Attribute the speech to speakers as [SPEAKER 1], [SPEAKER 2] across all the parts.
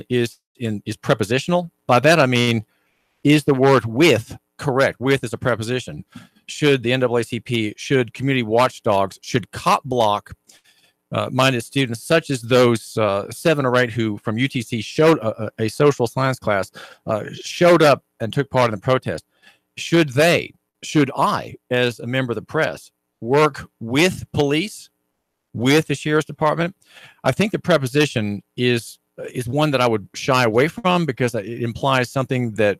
[SPEAKER 1] is prepositional. By that I mean, is the word with correct? With is a preposition. Should the NAACP, should community watchdogs, should cop block minded students such as those 7 or 8 who from UTC showed a social science class, showed up and took part in the protest, should I, as a member of the press, work with police, with the sheriff's department? I think the preposition is one that I would shy away from, because it implies something that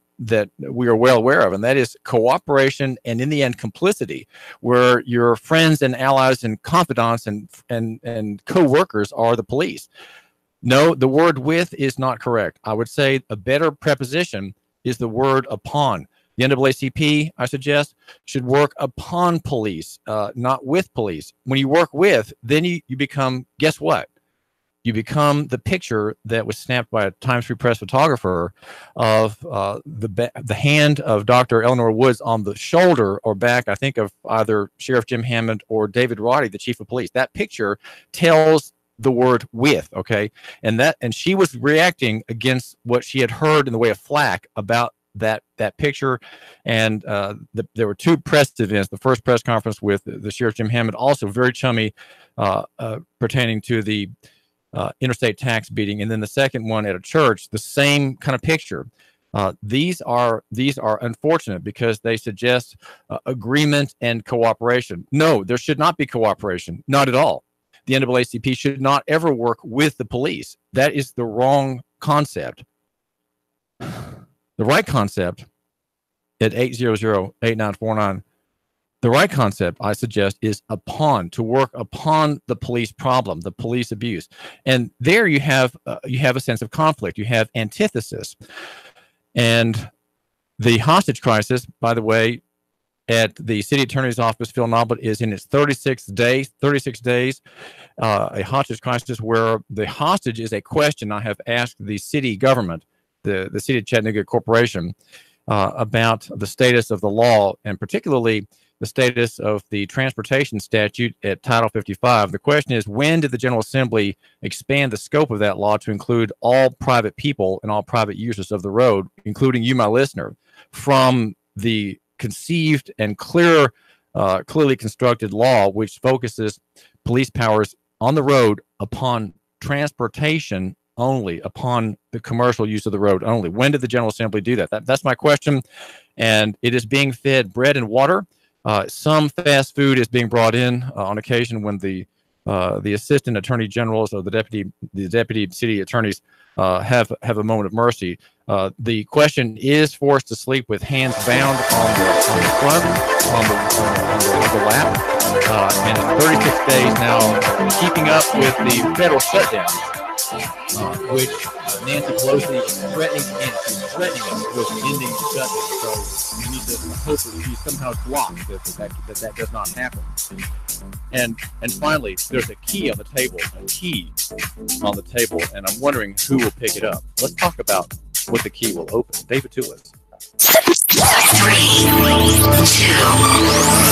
[SPEAKER 1] we are well aware of, and that is cooperation and, in the end, complicity, where your friends and allies and confidants and co-workers are the police. No, the word with is not correct. I would say a better preposition is the word upon. The NAACP, I suggest, should work upon police, not with police. When you work with, then you become, guess what? You become the picture that was snapped by a Times Free Press photographer of the hand of Dr. Eleanor Woods on the shoulder or back, I think, of either Sheriff Jim Hammond or David Roddy, the chief of police. That picture tells the word with, okay? And she was reacting against what she had heard in the way of flack about that picture. And there were 2 press events. The first press conference with the Sheriff Jim Hammond, also very chummy, pertaining to the interstate tax beating, and then the second one at a church, the same kind of picture. These are unfortunate because they suggest agreement and cooperation. No, there should not be cooperation, not at all. The NAACP should not ever work with the police. That is the wrong concept. The right concept at 800-8949. The right concept, I suggest, is to work upon the police problem, the police abuse. And there you have a sense of conflict. You have antithesis. And the hostage crisis, by the way, at the city attorney's office, Phil Noblett, is in its 36th day, 36 days, a hostage crisis where the hostage is a question I have asked the city government, the city of Chattanooga Corporation, about the status of the law, and particularly the status of the transportation statute at Title 55. The question is, when did the General Assembly expand the scope of that law to include all private people and all private users of the road, including you, my listener, from the conceived and clearly constructed law, which focuses police powers on the road upon transportation only, upon the commercial use of the road only? When did the General Assembly do that? That's my question, and it is being fed bread and water. Some fast food is being brought in on occasion when the assistant attorney generals or the deputy city attorneys have a moment of mercy. The question is forced to sleep with hands bound on the front, on the lap, and in 36 days now, keeping up with the federal shutdown, which Nancy Pelosi is threatening us with ending the shutdown. So we need to hope that she somehow blocks that does not happen. And finally, there's a key on the table, and I'm wondering who will pick it up. Let's talk about what the key will open. David Tulis.
[SPEAKER 2] 3, 2,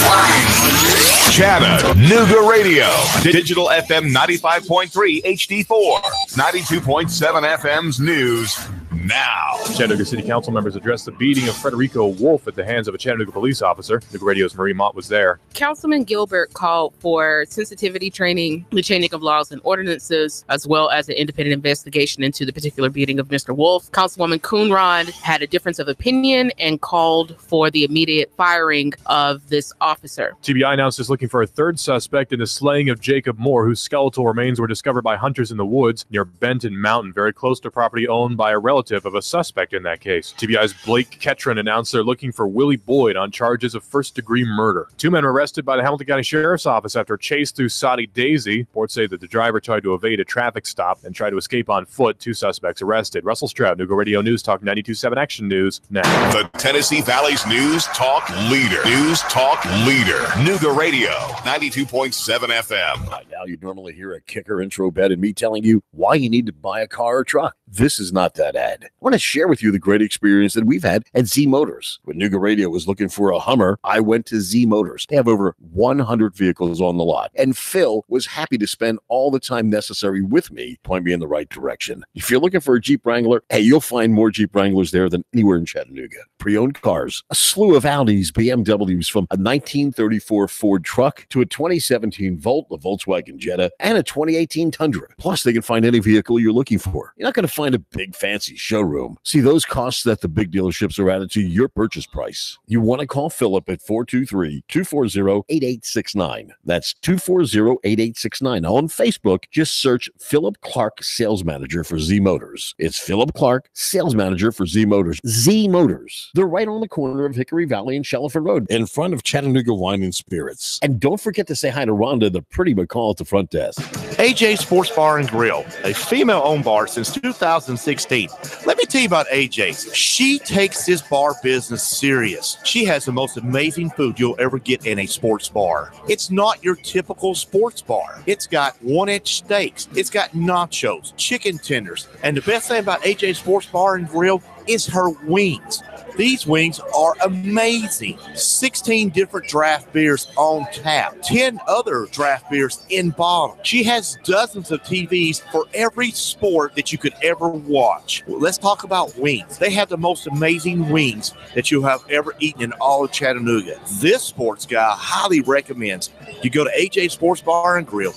[SPEAKER 2] 1.
[SPEAKER 3] Chattanooga Radio. Digital FM 95.3 HD4. 92.7 FM's news now.
[SPEAKER 4] Chattanooga City Council members addressed the beating of Federico Wolf at the hands of a Chattanooga police officer. Nooga Radio's Marie Mott was there.
[SPEAKER 5] Councilman Gilbert called for sensitivity training, the changing of laws and ordinances, as well as an independent investigation into the particular beating of Mr. Wolf. Councilwoman Coonrod had a difference of opinion and called for the immediate firing of this officer.
[SPEAKER 4] TBI announced it's looking for a third suspect in the slaying of Jacob Moore, whose skeletal remains were discovered by hunters in the woods near Benton Mountain, very close to property owned by a relative of a suspect in that case. TBI's Blake Ketron announced they're looking for Willie Boyd on charges of first-degree murder. 2 men were arrested by the Hamilton County Sheriff's Office after a chase through Soddy Daisy. Reports say that the driver tried to evade a traffic stop and tried to escape on foot. 2 suspects arrested. Russell Stroud, Nooga Radio News Talk 92.7 Action News now.
[SPEAKER 3] The Tennessee Valley's News Talk Leader. News Talk Leader. Nooga Radio 92.7 FM.
[SPEAKER 6] By now, you'd normally hear a kicker intro bed and me telling you why you need to buy a car or truck. This is not that ad. I want to share with you the great experience that we've had at Z Motors. When Nooga Radio was looking for a Hummer, I went to Z Motors. They have over 100 vehicles on the lot. And Phil was happy to spend all the time necessary with me to point me in the right direction. If you're looking for a Jeep Wrangler, hey, you'll find more Jeep Wranglers there than anywhere in Chattanooga. Pre-owned cars, a slew of Audis, BMWs, from a 1934 Ford truck to a 2017 Volt, a Volkswagen Jetta, and a 2018 Tundra. Plus, they can find any vehicle you're looking for. You're not going to find a big fancy showroom. See, those costs that the big dealerships are added to your purchase price. You want to call Philip at 423-240-8869. That's 240-8869. On Facebook, just search Philip Clark, Sales Manager for Z Motors. It's Philip Clark, Sales Manager for Z Motors. Z Motors. They're right on the corner of Hickory Valley and Shaliford Road, in front of Chattanooga Wine and Spirits. And don't forget to say hi to Rhonda, the pretty McCall at the front desk.
[SPEAKER 7] AJ Sports Bar and Grill, a female-owned bar since 2016. Let me tell you about AJ's. She takes this bar business serious. She has the most amazing food you'll ever get in a sports bar. It's not your typical sports bar. It's got one-inch steaks. It's got nachos, chicken tenders. And the best thing about AJ Sports Bar and Grill is her wings. These wings are amazing. 16 different draft beers on tap, 10 other draft beers in bottle. She has dozens of TVs for every sport that you could ever watch. Well, let's talk about wings. They have the most amazing wings that you have ever eaten in all of Chattanooga. This sports guy highly recommends you go to AJ Sports Bar and Grill,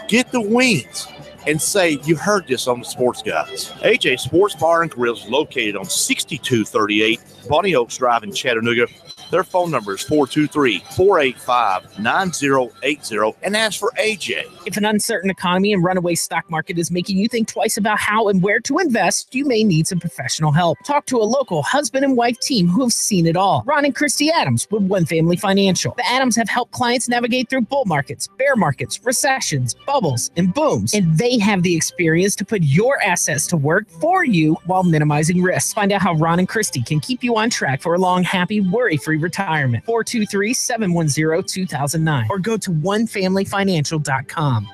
[SPEAKER 7] get the wings, and say you heard this on the Sports Guys. AJ Sports Bar and Grill is located on 6238 Bonnie Oaks Drive in Chattanooga. Their phone number is 423-485-9080, and ask for AJ.
[SPEAKER 8] If an uncertain economy and runaway stock market is making you think twice about how and where to invest, you may need some professional help. Talk to a local husband and wife team who have seen it all. Ron and Christy Adams with One Family Financial. The Adams have helped clients navigate through bull markets, bear markets, recessions, bubbles, and booms, and they have the experience to put your assets to work for you while minimizing risk. Find out how Ron and Christy can keep you on track for a long, happy, worry-free retirement. 423-710-2009 or go to onefamilyfinancial.com.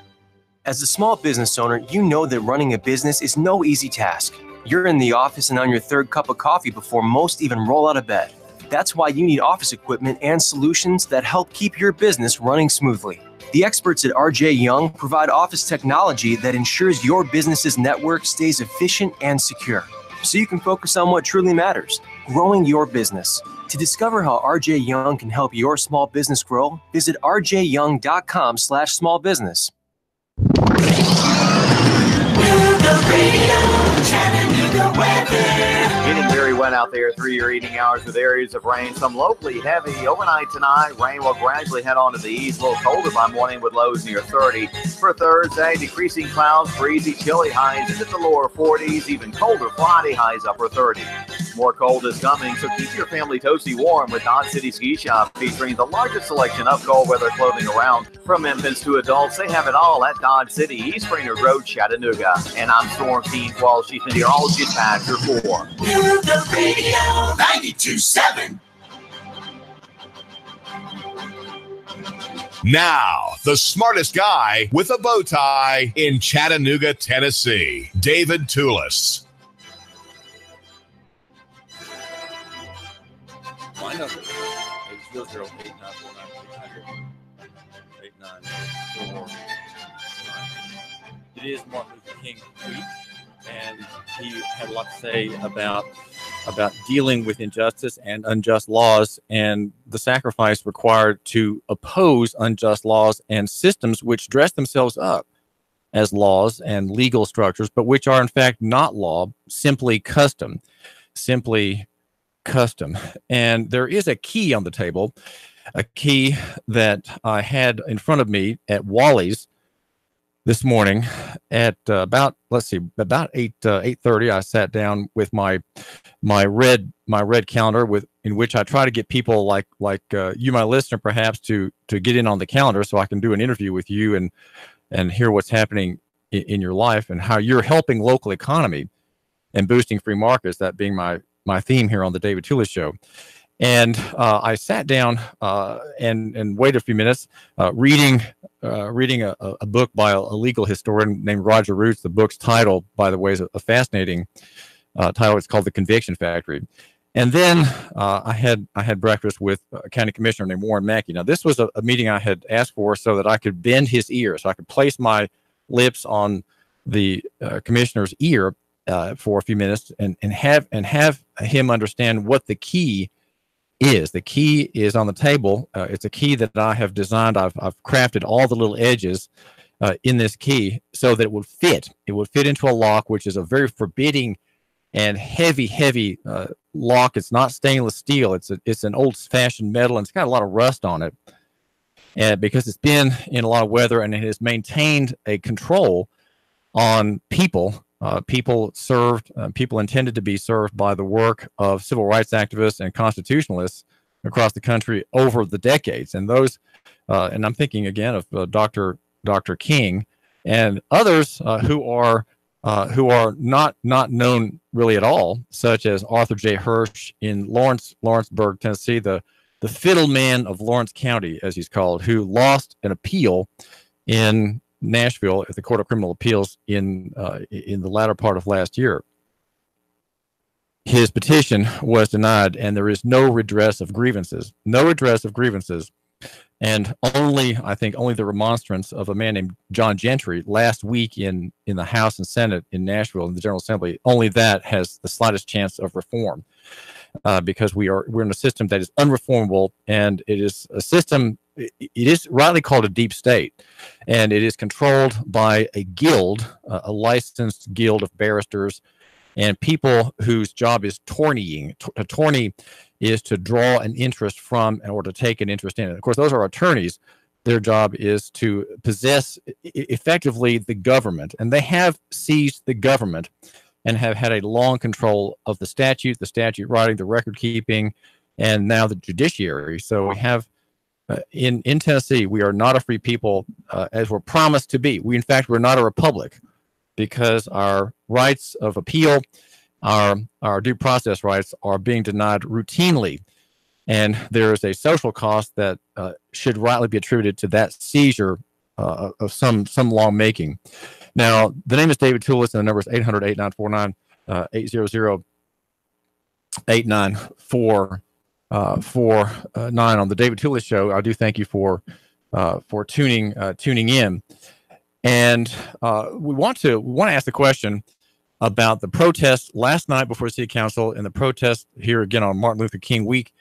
[SPEAKER 9] As a small business owner, you know that running a business is no easy task. You're in the office and on your third cup of coffee before most even roll out of bed. That's why you need office equipment and solutions that help keep your business running smoothly. The experts at RJ Young provide office technology that ensures your business's network stays efficient and secure, so you can focus on what truly matters, growing your business. To discover how RJ Young can help your small business grow, visit rjyoung.com/smallbusiness.
[SPEAKER 10] Getting very wet out there through your evening hours with areas of rain. Some locally heavy overnight tonight. Rain will gradually head on to the east. A little colder by morning with lows near 30. For Thursday, decreasing clouds, breezy, chilly highs into the lower 40s. Even colder Friday, highs upper 30s. More cold is coming, so keep your family toasty warm with Dodge City Ski Shop, featuring the largest selection of cold weather clothing around. From infants to adults, they have it all at Dodge City, East Brainerd Road, Chattanooga. And I'm Storm Team 12. She's been here all dispatcher for
[SPEAKER 2] The Radio 92.7.
[SPEAKER 3] Now, the smartest guy with a bow tie in Chattanooga, Tennessee, David Toulis.
[SPEAKER 1] My number is 894. It is Martin Luther King week, and he had a lot to say about dealing with injustice and unjust laws and the sacrifice required to oppose unjust laws and systems which dress themselves up as laws and legal structures, but which are in fact not law, simply custom. And there is a key on the table, a key that I had in front of me at Wally's this morning at about 8:30. I sat down with my red calendar in which I try to get people like you, my listener, perhaps to get in on the calendar so I can do an interview with you and hear what's happening in your life and how you're helping local economy and boosting free markets, that being my theme here on the David Toulis Show. And I sat down and waited a few minutes, reading a book by a legal historian named Roger Roots. The book's title, by the way, is a fascinating title. It's called The Conviction Factory. And then I had breakfast with a county commissioner named Warren Mackey. Now, this was a meeting I had asked for so that I could bend his ear, so I could place my lips on the commissioner's ear for a few minutes and have him understand what the key is. The key is on the table. It's a key that I have designed. I've crafted all the little edges in this key so that it would fit. It would fit into a lock, which is a very forbidding and heavy lock. It's not stainless steel. It's an old-fashioned metal, and it's got a lot of rust on it. And because it's been in a lot of weather, and it has maintained a control on people. People intended to be served by the work of civil rights activists and constitutionalists across the country over the decades. And those, and I'm thinking again of Dr. King and others who are not known really at all, such as Arthur J. Hirsch in Lawrenceburg, Tennessee, the fiddle man of Lawrence County, as he's called, who lost an appeal in Nashville at the Court of Criminal Appeals in the latter part of last year. His petition was denied, and there is no redress of grievances. And only the remonstrance of a man named John Gentry last week in the House and Senate in Nashville in the General Assembly, only that has the slightest chance of reform, because we're in a system that is unreformable, and it is a system. It is rightly called a deep state, and it is controlled by a guild, a licensed guild of barristers and people whose job is tourneying. A tourney is to draw an interest from or to take an interest in it. Of course, those are attorneys. Their job is to possess effectively the government, and they have seized the government and have had a long control of the statute writing, the record keeping, and now the judiciary. So we have in Tennessee, we are not a free people as we're promised to be. In fact, we're not a republic, because our rights of appeal, our due process rights are being denied routinely. And there is a social cost that should rightly be attributed to that seizure of some lawmaking. Now, the name is David Toulis, and the number is 800-8949, 800-8949. 49 on the David Toulis Show. I do thank you for tuning in, and we want to ask the question about the protest last night before City Council and the protest here again on Martin Luther King week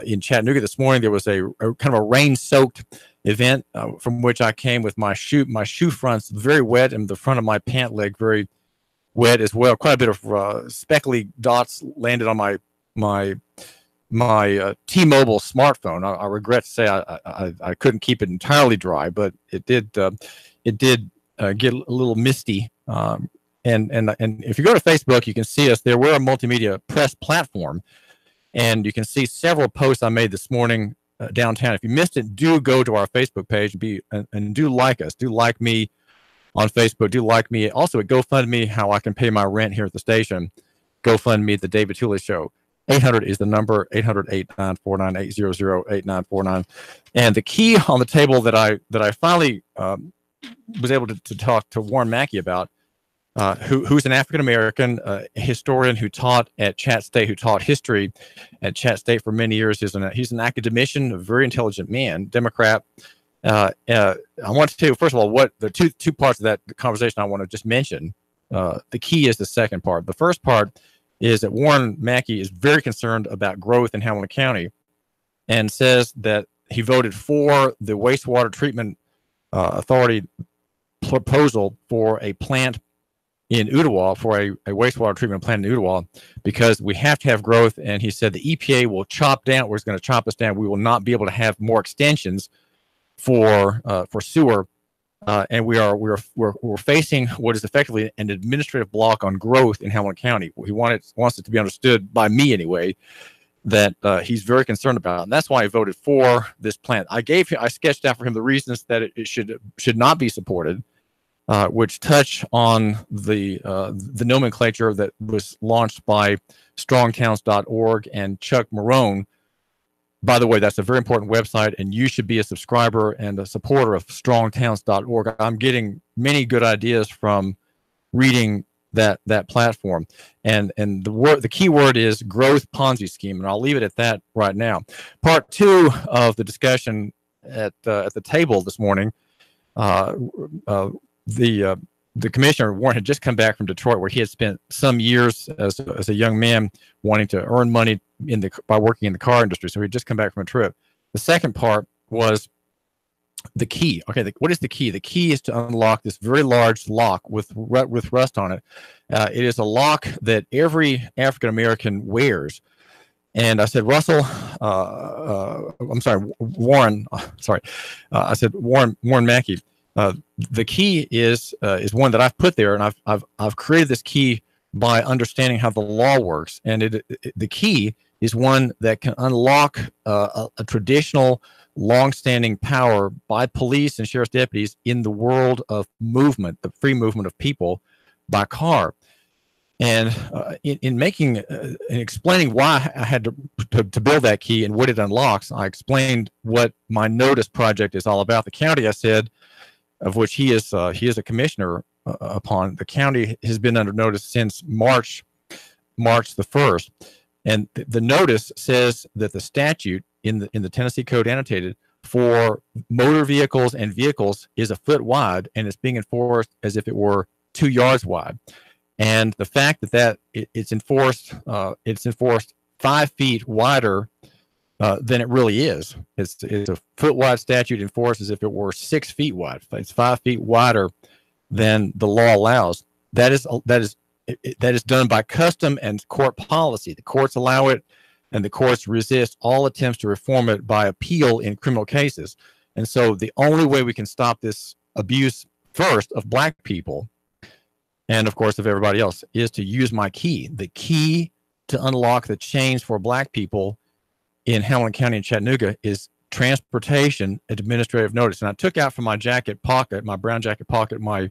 [SPEAKER 1] in Chattanooga this morning. There was a kind of a rain-soaked event from which I came with my shoe fronts very wet, and the front of my pant leg very wet as well. Quite a bit of speckly dots landed on my T-Mobile smartphone. I regret to say I couldn't keep it entirely dry, but it did get a little misty. And if you go to Facebook, you can see us there. We're a multimedia press platform, and you can see several posts I made this morning downtown. If you missed it, do go to our Facebook page and do like us. Do like me on Facebook. Do like me also at GoFundMe, how I can pay my rent here at the station. GoFundMe, the David Toulis Show. 800 is the number, 800-8949, 800-8949. And the key on the table that I finally was able to talk to Warren Mackey about, who's an African-American historian who taught at Chat State, who taught history at Chat State for many years. He's an academician, a very intelligent man, Democrat. I want to tell you, first of all, what the two parts of that conversation I want to just mention. The key is the second part. The first part is that Warren Mackey is very concerned about growth in Hamilton County, and says that he voted for the wastewater treatment authority proposal for a plant in Ottawa, for a wastewater treatment plant in Ottawa, because we have to have growth. And he said the EPA will chop down, or is going to chop us down. We will not be able to have more extensions for sewer. And we're facing what is effectively an administrative block on growth in Hamilton County. He wants it to be understood by me anyway that he's very concerned about, and that's why he voted for this plant. I sketched out for him the reasons that it should not be supported, which touch on the nomenclature that was launched by StrongTowns.org and Chuck Marone, by the way, that's a very important website, and you should be a subscriber and a supporter of strongtowns.org. I'm getting many good ideas from reading that platform, and the key word is growth Ponzi scheme, and I'll leave it at that right now. Part two of the discussion at the table this morning, the commissioner Warren had just come back from Detroit, where he had spent some years as a young man wanting to earn money by working in the car industry. So he had just come back from a trip. The second part was the key. Okay, what is the key? The key is to unlock this very large lock with rust on it. It is a lock that every African American wears. And I said, Russell, I'm sorry, Warren. Sorry, I said Warren Mackey. The key is one that I've put there, and I've created this key by understanding how the law works. And the key is one that can unlock a traditional, long-standing power by police and sheriff's deputies in the world of movement, the free movement of people by car. And in making and explaining why I had to build that key and what it unlocks, I explained what my notice project is all about. The county, I said, of which he is a commissioner upon, the county has been under notice since March the 1st. And the notice says that the statute in the Tennessee Code annotated for motor vehicles and vehicles is a foot wide, and it's being enforced as if it were 2 yards wide. And the fact that it's enforced 5 feet wider than it really is. It's a foot wide statute enforced as if it were 6 feet wide. It's 5 feet wider than the law allows. That is done by custom and court policy. The courts allow it, and the courts resist all attempts to reform it by appeal in criminal cases. And so the only way we can stop this abuse, first of black people, and of course of everybody else, is to use my key. The key to unlock the chains for black people in Hamilton County and Chattanooga is transportation administrative notice. And I took out from my jacket pocket, my brown jacket pocket, my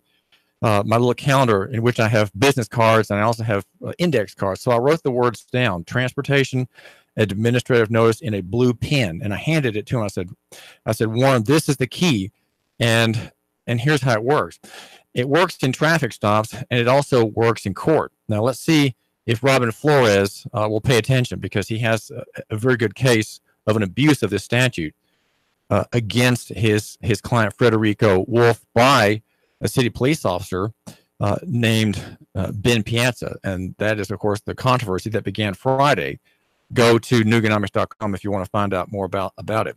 [SPEAKER 1] little calendar in which I have business cards, and I also have index cards. So I wrote the words down: transportation administrative notice, in a blue pen, and I handed it to him. I said, Warren, this is the key, and here's how it works. It works in traffic stops, and it also works in court. Now let's see if Robin Flores will pay attention, because he has a very good case of an abuse of this statute against his client Frederico Wolf by a city police officer named Ben Piazza. And that is, of course, the controversy that began Friday. Go to Nuganomics.com if you want to find out more about it.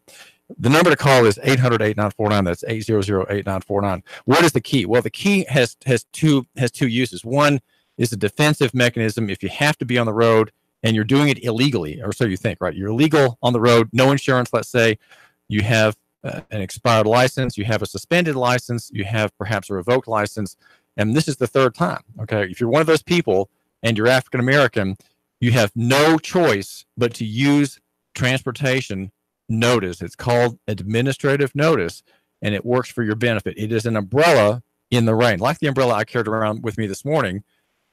[SPEAKER 1] The number to call is 800-8949. That's 800-8949. What is the key? Well, the key has two uses. One is a defensive mechanism if you have to be on the road and you're doing it illegally, or so you think, right? You're illegal on the road, no insurance, let's say. You have an expired license, you have a suspended license, you have perhaps a revoked license, and this is the third time, okay? If you're one of those people and you're African American, you have no choice but to use transportation notice. It's called administrative notice, and it works for your benefit. It is an umbrella in the rain, like the umbrella I carried around with me this morning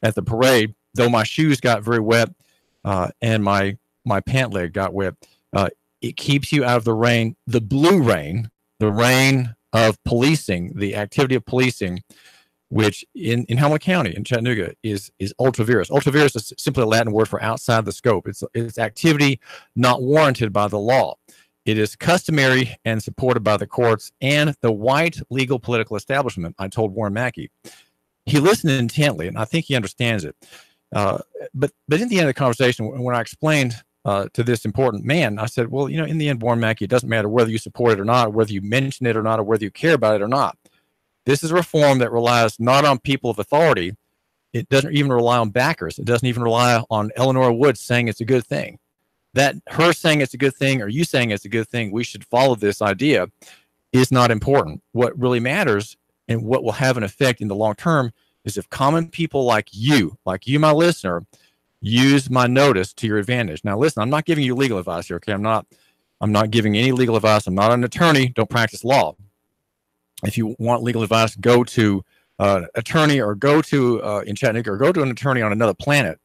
[SPEAKER 1] at the parade, though my shoes got very wet and my pant leg got wet. It keeps you out of the rain, the blue rain, the rain of policing, the activity of policing, which in Hamilton County, in Chattanooga, is ultra-virus. Ultra-virus is simply a Latin word for outside the scope. It's activity not warranted by the law. It is customary and supported by the courts and the white legal political establishment, I told Warren Mackey. He listened intently, and I think he understands it. But in the end of the conversation, when I explained to this important man, I said, well, in the end, Warren Mackey, it doesn't matter whether you support it or not, or whether you mention it or not, or whether you care about it or not. This is a reform that relies not on people of authority. It doesn't even rely on backers. It doesn't even rely on Eleanor Woods saying it's a good thing. That her saying it's a good thing or you saying it's a good thing, we should follow this idea, is not important. What really matters and what will have an effect in the long term is if common people like you, my listener, use my notice to your advantage. Now, listen, I'm not giving you legal advice here, okay? I'm not giving any legal advice. I'm not an attorney. Don't practice law. If you want legal advice, go to an attorney, or go to in Chattanooga, or go to an attorney on another planet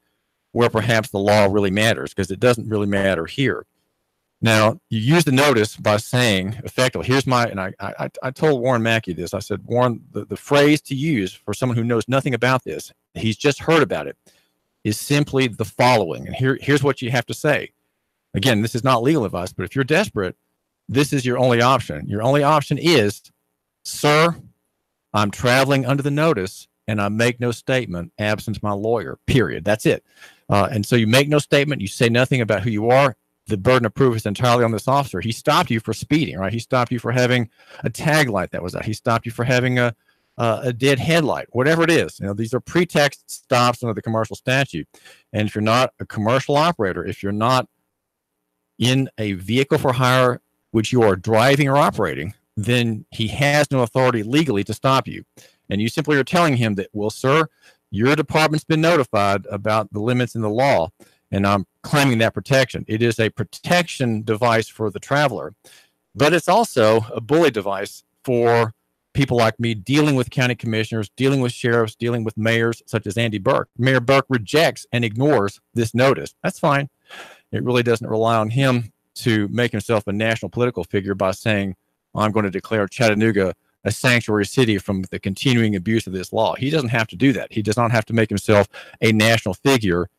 [SPEAKER 1] where perhaps the law really matters, because it doesn't really matter here. Now, you use the notice by saying, effectively, here's my, and I told Warren Mackey this. I said, Warren, the phrase to use for someone who knows nothing about this, he's just heard about it, is simply the following. And here's what you have to say. Again, this is not legal advice, but if you're desperate, this is your only option. Your only option is, sir, I'm traveling under the notice, and I make no statement absent my lawyer, period. That's it. And so you make no statement. You say nothing about who you are. The burden of proof is entirely on this officer. He stopped you for speeding, right? He stopped you for having a tag light that was out. He stopped you for having a dead headlight, whatever it is. You know, these are pretext stops under the commercial statute. And if you're not a commercial operator, if you're not in a vehicle for hire which you are driving or operating, then he has no authority legally to stop you. And you simply are telling him that, well, sir, your department's been notified about the limits in the law, and I'm claiming that protection. It is a protection device for the traveler, but it's also a bully device for people like me dealing with county commissioners, dealing with sheriffs, dealing with mayors such as Andy Burke. Mayor Burke rejects and ignores this notice. That's fine. It really doesn't rely on him to make himself a national political figure by saying, I'm going to declare Chattanooga a sanctuary city from the continuing abuse of this law. He doesn't have to do that. He does not have to make himself a national figure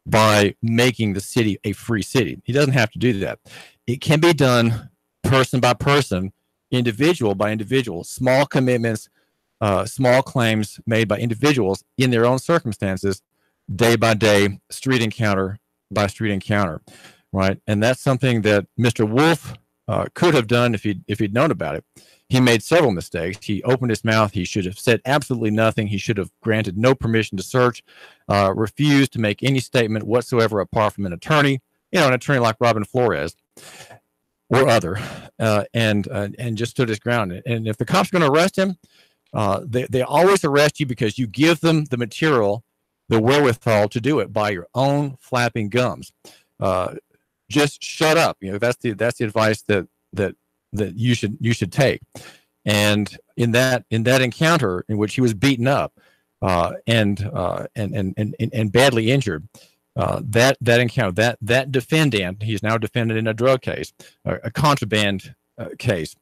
[SPEAKER 1] by making the city a free city. He doesn't have to do that. It can be done person by person, individual by individual, small commitments, small claims made by individuals in their own circumstances, day by day, street encounter by street encounter, right? And that's something that Mr. Wolf could have done if he'd known about it. He made several mistakes. He opened his mouth. He should have said absolutely nothing. He should have granted no permission to search, refused to make any statement whatsoever apart from an attorney, an attorney like Robin Flores or other, and just stood his ground. And if the cops are going to arrest him, they always arrest you because you give them the material, the wherewithal to do it by your own flapping gums. Just shut up. That's the advice that you should take. And in that encounter in which he was beaten up and badly injured, that encounter, that defendant, he's now defended in a drug case, a contraband case.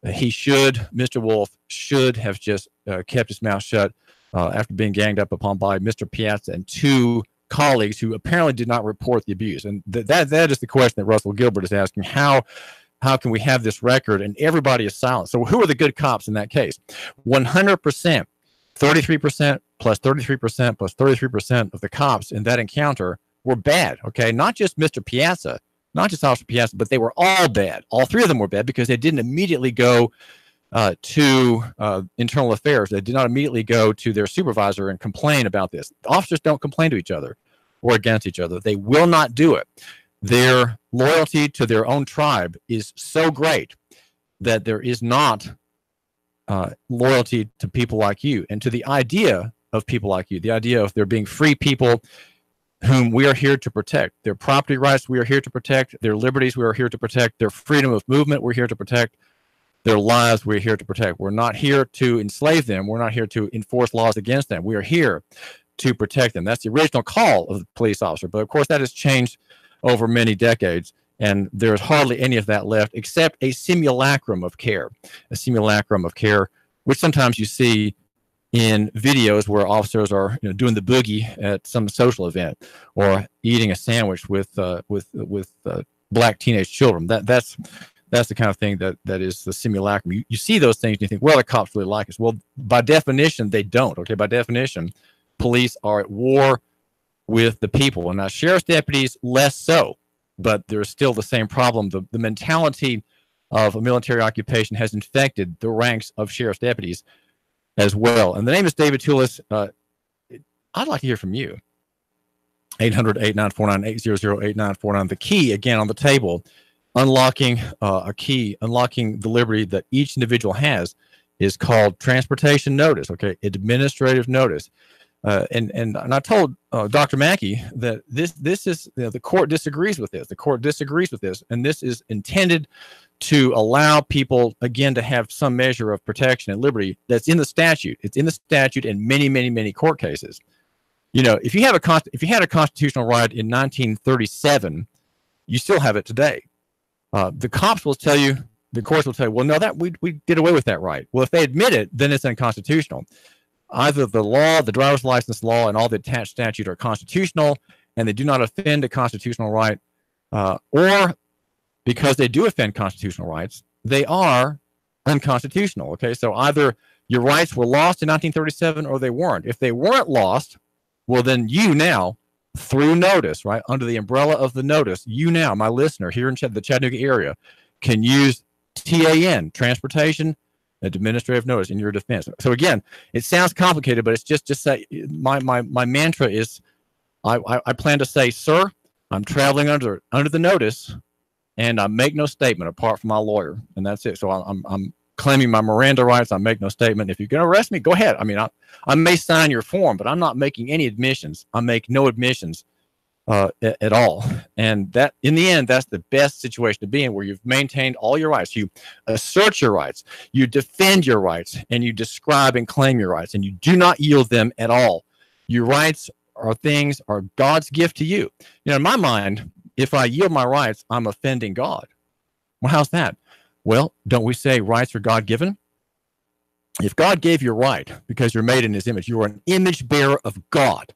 [SPEAKER 1] Mr. Wolf should have just kept his mouth shut after being ganged up upon by Mr. Piazza and two colleagues who apparently did not report the abuse. And that is the question that Russell Gilbert is asking. How can we have this record and everybody is silent? So who are the good cops in that case? 100%, 33% plus 33% plus 33% of the cops in that encounter were bad, okay? Not just Mr. Piazza, not just Officer Piazza, but they were all bad. All three of them were bad because they didn't immediately go to internal affairs. They did not immediately go to their supervisor and complain about this. Officers don't complain to each other or against each other. They will not do it. Their loyalty to their own tribe is so great that there is not loyalty to people like you and to the idea of people like you, the idea of there being free people whom we are here to protect. Their property rights we are here to protect. Their liberties we are here to protect. Their freedom of movement we're here to protect. Their lives we're here to protect. We're not here to enslave them. We're not here to enforce laws against them. We are here to protect them. That's the original call of the police officer. But of course, that has changed over many decades, and there's hardly any of that left except a simulacrum of care, which sometimes you see in videos where officers are doing the boogie at some social event or eating a sandwich with black teenage children. That's the kind of thing that is the simulacrum. You see those things and you think, well, the cops really like us. Well, by definition, they don't. Okay, by definition, police are at war with the people. And now sheriff's deputies, less so, but there's still the same problem. The mentality of a military occupation has infected the ranks of sheriff's deputies as well. And the name is David Toulis. I'd like to hear from you. 800-8949, 800-8949. The key, again, on the table, unlocking the liberty that each individual has is called transportation notice, okay, administrative notice. And I told Dr. Mackey that this is the court disagrees with this. The court disagrees with this, and this is intended to allow people again to have some measure of protection and liberty that's in the statute. It's in the statute in many court cases. If you had a constitutional right in 1937, you still have it today. The cops will tell you, the courts will tell you, well, no, that we did away with that right. Well, if they admit it, then it's unconstitutional. Either the law, the driver's license law, and all the attached statutes are constitutional, and they do not offend a constitutional right, or because they do offend constitutional rights, they are unconstitutional. Okay, so either your rights were lost in 1937 or they weren't. If they weren't lost, well, then you now, through notice, right, under the umbrella of the notice, you now, my listener here in the Chattanooga area, can use TAN, transportation administrative notice, in your defense. So again, it sounds complicated, but it's just say my mantra is I plan to say, sir, I'm traveling under the notice, and I make no statement apart from my lawyer, and that's it. So I'm claiming my Miranda rights. I make no statement. If you're going to arrest me, go ahead. I mean, I may sign your form, but I'm not making any admissions. I make no admissions at all. And that, in the end, that's the best situation to be in, where you've maintained all your rights. You assert your rights, you defend your rights, and you describe and claim your rights, and you do not yield them at all. Your rights are God's gift to you. You know, in my mind, if I yield my rights, I'm offending God. Well, how's that? Well, don't we say rights are God-given? If God gave you a right because you're made in his image, you are an image bearer of God.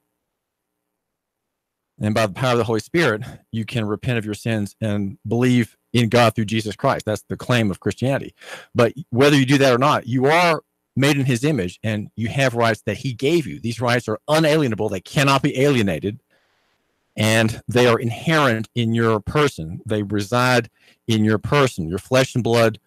[SPEAKER 1] And by the power of the Holy Spirit, you can repent of your sins and believe in God through Jesus Christ. That's the claim of Christianity. But whether you do that or not, you are made in his image, and you have rights that he gave you. These rights are unalienable. They cannot be alienated. And they are inherent in your person. They reside in your person, your flesh and blood,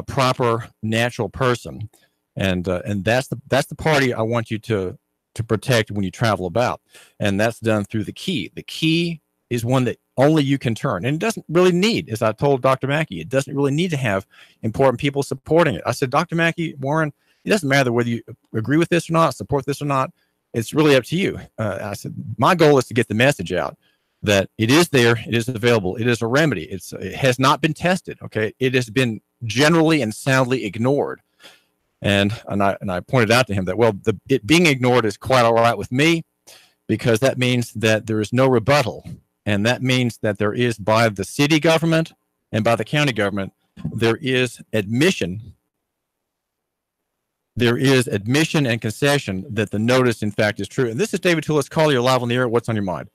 [SPEAKER 1] proper, natural person. And that's the party I want you to protect when you travel about. And that's done through the key. The key is one that only you can turn. And it doesn't really need, as I told Dr. Mackey, it doesn't really need to have important people supporting it. I said, Dr. Mackey, Warren, it doesn't matter whether you agree with this or not, support this or not. It's really up to you. I said, my goal is to get the message out that it is there, it is available, it is a remedy. It has not been tested. Okay, it has been generally and soundly ignored. And I pointed out to him that, well, it being ignored is quite all right with me, because that means that there is no rebuttal, and that means that there is, by the city government and by the county government, there is admission. There is admission and concession that the notice, in fact, is true. And this is David Tullis. Call, you're live on the air. What's on your mind?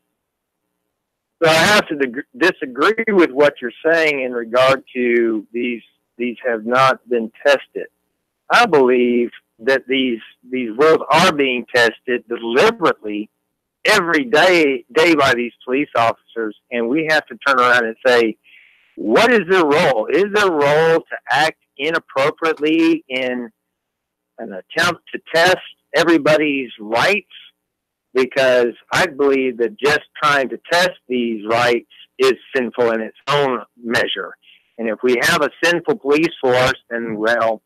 [SPEAKER 11] So I have to disagree with what you're saying in regard to these have not been tested. I believe that these rules are being tested deliberately every day by these police officers, and we have to turn around and say, what is their role? Is their role to act inappropriately in an attempt to test everybody's rights? Because I believe that just trying to test these rights is sinful in its own measure. And if we have a sinful police force, then, well,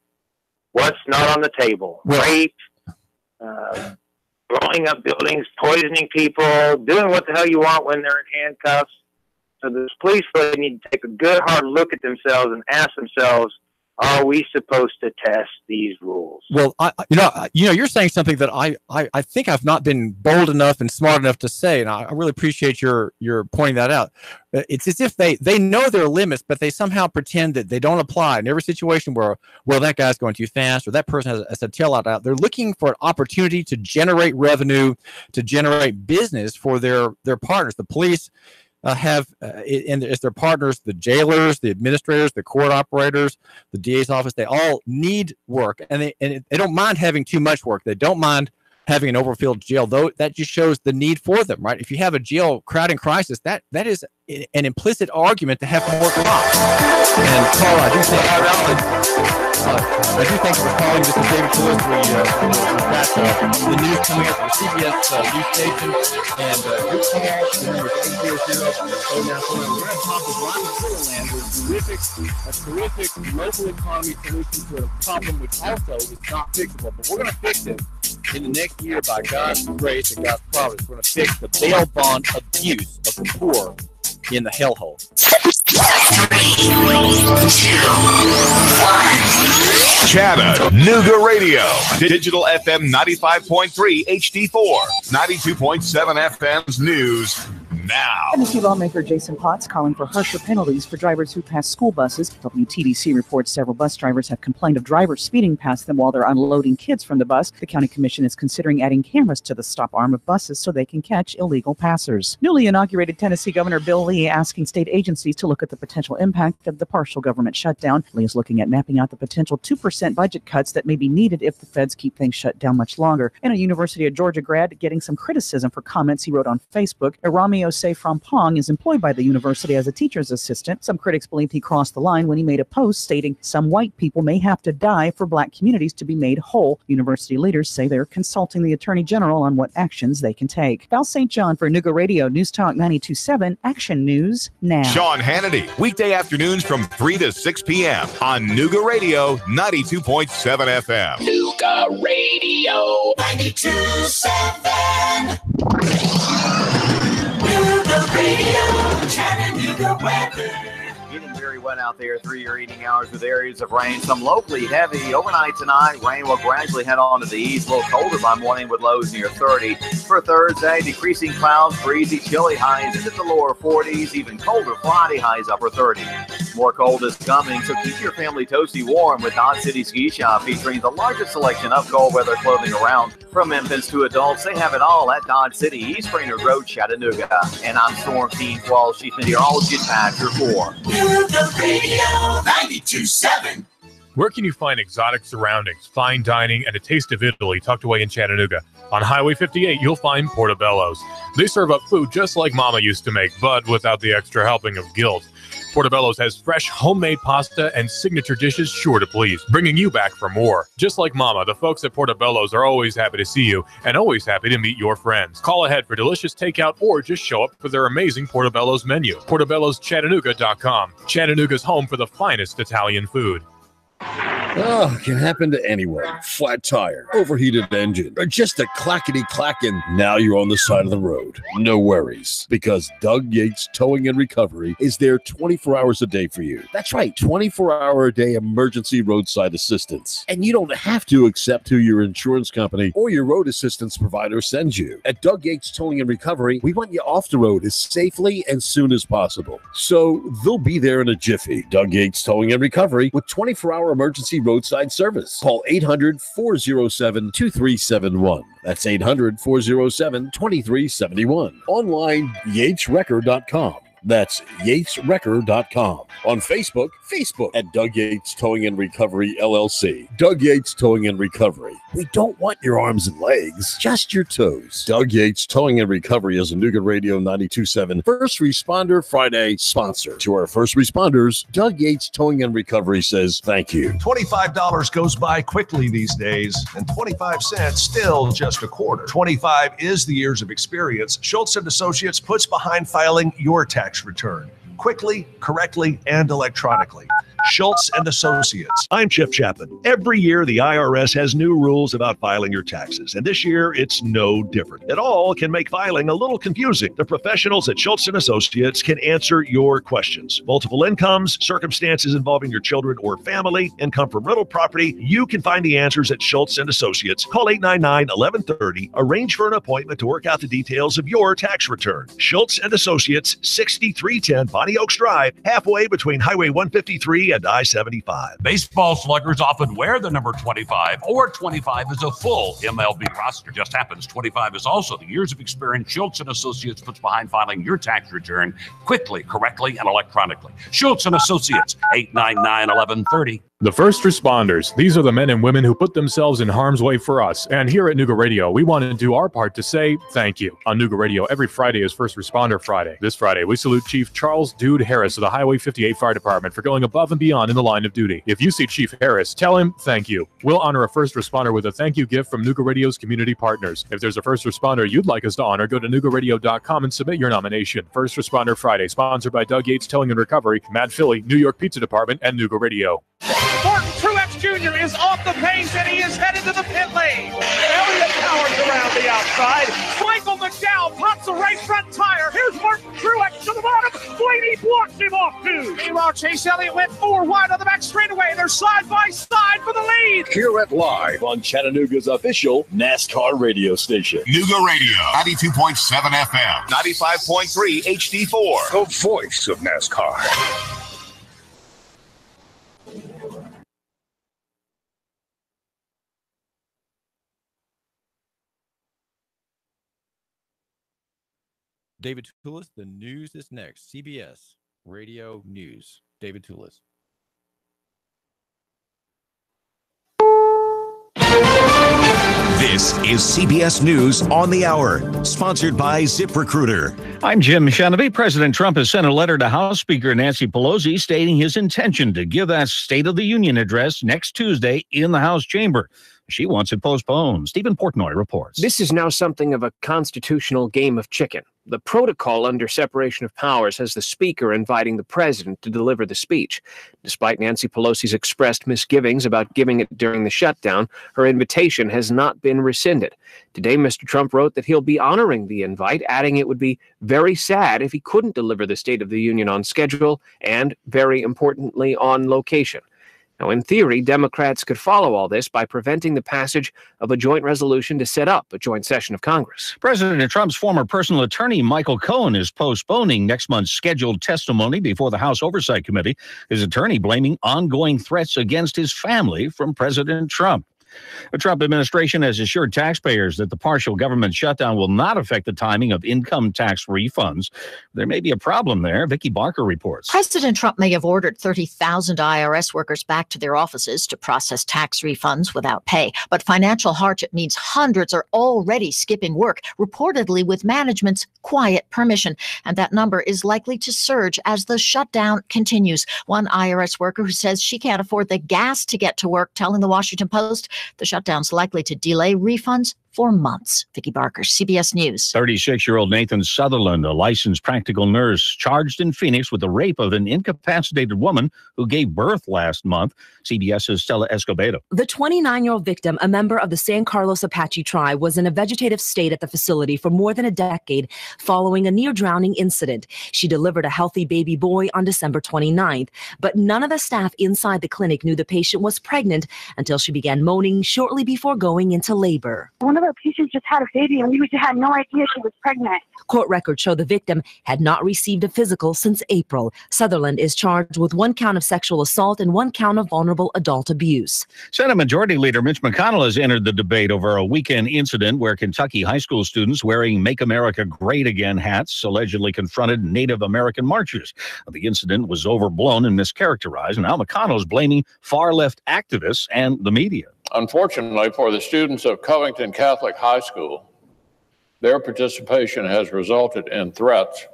[SPEAKER 11] what's not on the table? Rape, blowing up buildings, poisoning people, doing what the hell you want when they're in handcuffs. So the police really need to take a good hard look at themselves and ask themselves, are we supposed to test these rules?
[SPEAKER 1] Well, you're saying something that I think I've not been bold enough and smart enough to say, and I really appreciate your pointing that out. It's as if they know their limits, but they somehow pretend that they don't apply in every situation where, well, that guy's going too fast or that person has a tail out. They're looking for an opportunity to generate revenue, to generate business for their partners. The police have as their partners the jailers, the administrators, the court operators, the DA's office. They all need work, and they don't mind having too much work. They don't mind having an overfilled jail, though. That just shows the need for them, right? If you have a jail crowding crisis, that is an implicit argument to have more cops. And Carl, I do think we're calling. This is David Tullis. We've got the news coming up from the CBS news station, and your call, the number is 800. We're going to talk with Ron Land with a terrific local economy solution to a problem which also is not fixable. But we're going to fix it in the next year by God's grace and God's providence. We're going to fix the bail bond abuse of the poor in the hellhole.
[SPEAKER 2] 3, 2, 1.
[SPEAKER 3] Chattanooga Radio. Digital FM 95.3 HD4. 92.7 FM's News now.
[SPEAKER 12] Tennessee lawmaker Jason Potts calling for harsher penalties for drivers who pass school buses. WTDC reports several bus drivers have complained of drivers speeding past them while they're unloading kids from the bus. The county commission is considering adding cameras to the stop arm of buses so they can catch illegal passers. Newly inaugurated Tennessee Governor Bill Lee asking state agencies to look at the potential impact of the partial government shutdown. Lee is looking at mapping out the potential 2% budget cuts that may be needed if the feds keep things shut down much longer. And a University of Georgia grad getting some criticism for comments he wrote on Facebook. Irami Osei Frampong is employed by the university as a teacher's assistant. Some critics believed he crossed the line when he made a post stating some white people may have to die for black communities to be made whole. University leaders say they're consulting the Attorney General on what actions they can take. Val St. John for Nooga Radio News Talk 92.7 Action News Now.
[SPEAKER 3] Sean Hannity, weekday afternoons from 3 to 6 p.m. on Nooga Radio 92.7 FM.
[SPEAKER 2] Nooga Radio 92.7. Nooga Radio, Chattanooga weather.
[SPEAKER 10] Getting very wet out there through your evening hours with areas of rain. Some locally heavy overnight tonight. Rain will gradually head on to the east. A little colder by morning with lows near 30. For Thursday, decreasing clouds, breezy, chilly highs into the lower 40s. Even colder Friday, highs upper 30. More cold is coming, so keep your family toasty warm with Dodge City Ski Shop, featuring the largest selection of cold weather clothing around. From infants to adults, they have it all at Dodge City, East Rainer Road, Chattanooga. And I'm Storm Team 12, Chief Meteorologist Patrick 4.
[SPEAKER 2] Nooga Radio 92.7.
[SPEAKER 4] Where can you find exotic surroundings, fine dining, and a taste of Italy tucked away in Chattanooga? On Highway 58, you'll find Portobello's. They serve up food just like Mama used to make, but without the extra helping of guilt. Portobello's has fresh, homemade pasta and signature dishes sure to please, bringing you back for more. Just like Mama, the folks at Portobello's are always happy to see you and always happy to meet your friends. Call ahead for delicious takeout or just show up for their amazing Portobello's menu. Portobello'sChattanooga.com. Chattanooga's home for the finest Italian food.
[SPEAKER 6] Oh, it can happen to anyone. Flat tire, overheated engine, or just a clackety-clack, and now you're on the side of the road. No worries, because Doug Yates Towing and Recovery is there 24 hours a day for you. That's right, 24-hour-a-day emergency roadside assistance. And you don't have to accept who your insurance company or your road assistance provider sends you. At Doug Yates Towing and Recovery, we want you off the road as safely and soon as possible. So they'll be there in a jiffy. Doug Yates Towing and Recovery with 24-hour emergency roadside service. Call 800-407-2371. That's 800-407-2371. Online, yatesrecord.com. That's yatesrecord.com. On Facebook at Doug Yates Towing and Recovery, LLC. Doug Yates Towing and Recovery. We don't want your arms and legs, just your toes. Doug Yates Towing and Recovery is a Nooga Radio 92.7 First Responder Friday sponsor. To our first responders, Doug Yates Towing and Recovery says thank you.
[SPEAKER 13] $25 goes by quickly these days, and 25 cents still just a quarter. 25 is the years of experience Schultz & Associates puts behind filing your tax return quickly, correctly, and electronically. Schultz & Associates.
[SPEAKER 14] I'm Jeff Chapman. Every year, the IRS has new rules about filing your taxes, and this year, it's no different. It all can make filing a little confusing. The professionals at Schultz & Associates can answer your questions. Multiple incomes, circumstances involving your children or family, income from rental property. You can find the answers at Schultz & Associates. Call 899-1130. Arrange for an appointment to work out the details of your tax return. Schultz & Associates, 6310 Bonnie Oaks Drive, halfway between Highway 153 and I-75.
[SPEAKER 15] Baseball sluggers often wear the number 25, or 25 is a full MLB roster. Just happens 25 is also the years of experience Schultz & Associates puts behind filing your tax return quickly, correctly, and electronically. Schultz & Associates, 899-1130.
[SPEAKER 4] The first responders. These are the men and women who put themselves in harm's way for us. And here at Nooga Radio, we want to do our part to say thank you. On Nooga Radio, every Friday is First Responder Friday. This Friday, we salute Chief Charles Dude Harris of the Highway 58 Fire Department for going above and beyond in the line of duty. If you see Chief Harris, tell him thank you. We'll honor a first responder with a thank you gift from Nooga Radio's community partners. If there's a first responder you'd like us to honor, go to NoogaRadio.com and submit your nomination. First Responder Friday, sponsored by Doug Yates Towing and Recovery, Mad Philly, New York Pizza Department, and Nooga Radio.
[SPEAKER 16] Martin Truex Jr. is off the pace and he is headed to the pit lane. Elliott powers around the outside. Mike Michael McDowell pops the right front tire. Here's Martin Truex to the bottom. Blaney blocks him off too. Meanwhile, Chase Elliott went 4 wide on the back straightaway. They're side by side for the lead.
[SPEAKER 17] Hear it live on Chattanooga's official NASCAR radio station.
[SPEAKER 3] Nuga Radio, 92.7 FM, 95.3 HD4.
[SPEAKER 17] The voice of NASCAR.
[SPEAKER 1] David Toulis, the news is next. CBS Radio News. David Toulis.
[SPEAKER 18] This is CBS News on the Hour, sponsored by ZipRecruiter.
[SPEAKER 19] I'm Jim Shanavy. President Trump has sent a letter to House Speaker Nancy Pelosi stating his intention to give that State of the Union address next Tuesday in the House chamber. She wants it postponed. Stephen Portnoy reports.
[SPEAKER 20] This is now something of a constitutional game of chicken. The protocol under separation of powers has the Speaker inviting the President to deliver the speech. Despite Nancy Pelosi's expressed misgivings about giving it during the shutdown, her invitation has not been rescinded. Today, Mr. Trump wrote that he'll be honoring the invite, adding it would be very sad if he couldn't deliver the State of the Union on schedule and, very importantly, on location. Now, in theory, Democrats could follow all this by preventing the passage of a joint resolution to set up a joint session of Congress.
[SPEAKER 19] President Trump's former personal attorney, Michael Cohen, is postponing next month's scheduled testimony before the House Oversight Committee. His attorney blaming ongoing threats against his family from President Trump. The Trump administration has assured taxpayers that the partial government shutdown will not affect the timing of income tax refunds. There may be a problem there. Vicki Barker reports.
[SPEAKER 21] President Trump may have ordered 30,000 IRS workers back to their offices to process tax refunds without pay. But financial hardship means hundreds are already skipping work, reportedly with management's quiet permission. And that number is likely to surge as the shutdown continues. One IRS worker who says she can't afford the gas to get to work telling the Washington Post the shutdown's likely to delay refunds for months. Vicki Barker, CBS News.
[SPEAKER 19] 36-year-old Nathan Sutherland, a licensed practical nurse, charged in Phoenix with the rape of an incapacitated woman who gave birth last month. CBS's Stella Escobedo.
[SPEAKER 22] The 29-year-old victim, a member of the San Carlos Apache tribe, was in a vegetative state at the facility for more than a decade following a near-drowning incident. She delivered a healthy baby boy on December 29th, but none of the staff inside the clinic knew the patient was pregnant until she began moaning shortly before going into labor.
[SPEAKER 23] One of our patients just had a baby and we just had no idea she was pregnant.
[SPEAKER 22] Court records show the victim had not received a physical since April. Sutherland is charged with 1 count of sexual assault and 1 count of vulnerable adult abuse.
[SPEAKER 19] Senate Majority Leader Mitch McConnell has entered the debate over a weekend incident where Kentucky high school students wearing Make America Great Again hats allegedly confronted Native American marchers. The incident was overblown and mischaracterized, and now McConnell is blaming far-left activists and the media.
[SPEAKER 24] Unfortunately for the students of Covington Catholic High School, their participation has resulted in threats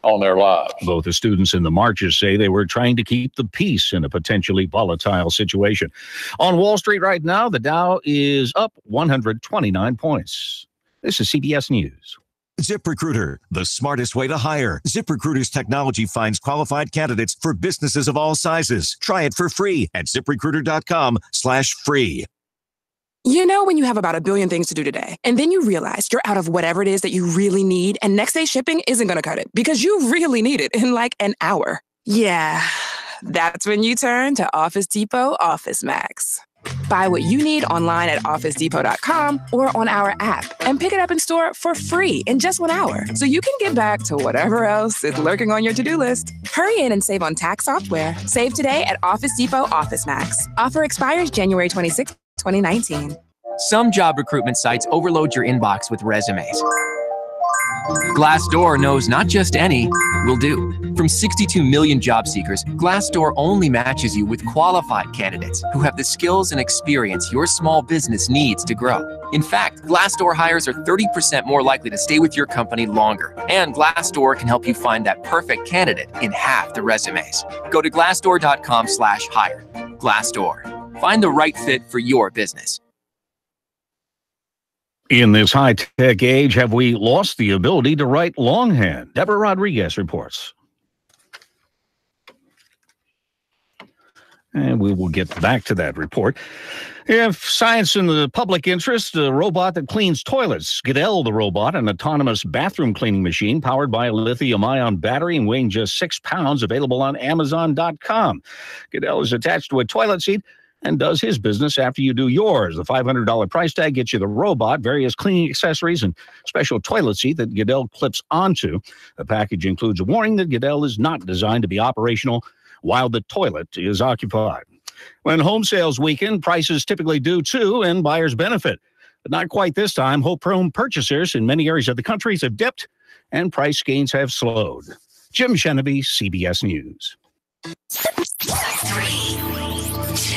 [SPEAKER 24] on their lives.
[SPEAKER 19] Both the students and the marchers say they were trying to keep the peace in a potentially volatile situation. On Wall Street right now, the Dow is up 129 points. This is CBS News.
[SPEAKER 18] ZipRecruiter, the smartest way to hire. ZipRecruiter's technology finds qualified candidates for businesses of all sizes. Try it for free at ZipRecruiter.com/free.
[SPEAKER 25] You know when you have about 1 billion things to do today, and then you realize you're out of whatever it is that you really need, and next day shipping isn't going to cut it because you really need it in like an hour. Yeah, that's when you turn to Office Depot Office Max. Buy what you need online at OfficeDepot.com or on our app and pick it up in store for free in just 1 hour so you can get back to whatever else is lurking on your to-do list. Hurry in and save on tax software. Save today at Office Depot Office Max. Offer expires January 26, 2019.
[SPEAKER 26] Some job recruitment sites overload your inbox with resumes. Glassdoor knows not just any will do. From 62 million job seekers, Glassdoor only matches you with qualified candidates who have the skills and experience your small business needs to grow. In fact, Glassdoor hires are 30% more likely to stay with your company longer. And Glassdoor can help you find that perfect candidate in half the resumes. Go to glassdoor.com/hire. Glassdoor. Find the right fit for your business.
[SPEAKER 19] In this high-tech age, have we lost the ability to write longhand? Deborah Rodriguez reports. And we will get back to that report. If science in the public interest, a robot that cleans toilets. Goodell, the robot, an autonomous bathroom cleaning machine powered by a lithium-ion battery and weighing just 6 pounds, available on Amazon.com. Goodell is attached to a toilet seat and does his business after you do yours. The $500 price tag gets you the robot, various cleaning accessories, and special toilet seat that Goodell clips onto. The package includes a warning that Goodell is not designed to be operational while the toilet is occupied. When home sales weaken, prices typically do too, and buyers benefit. But not quite this time. Home purchasers in many areas of the country have dipped, and price gains have slowed. Jim Sheneby, CBS News.
[SPEAKER 2] 3, 2,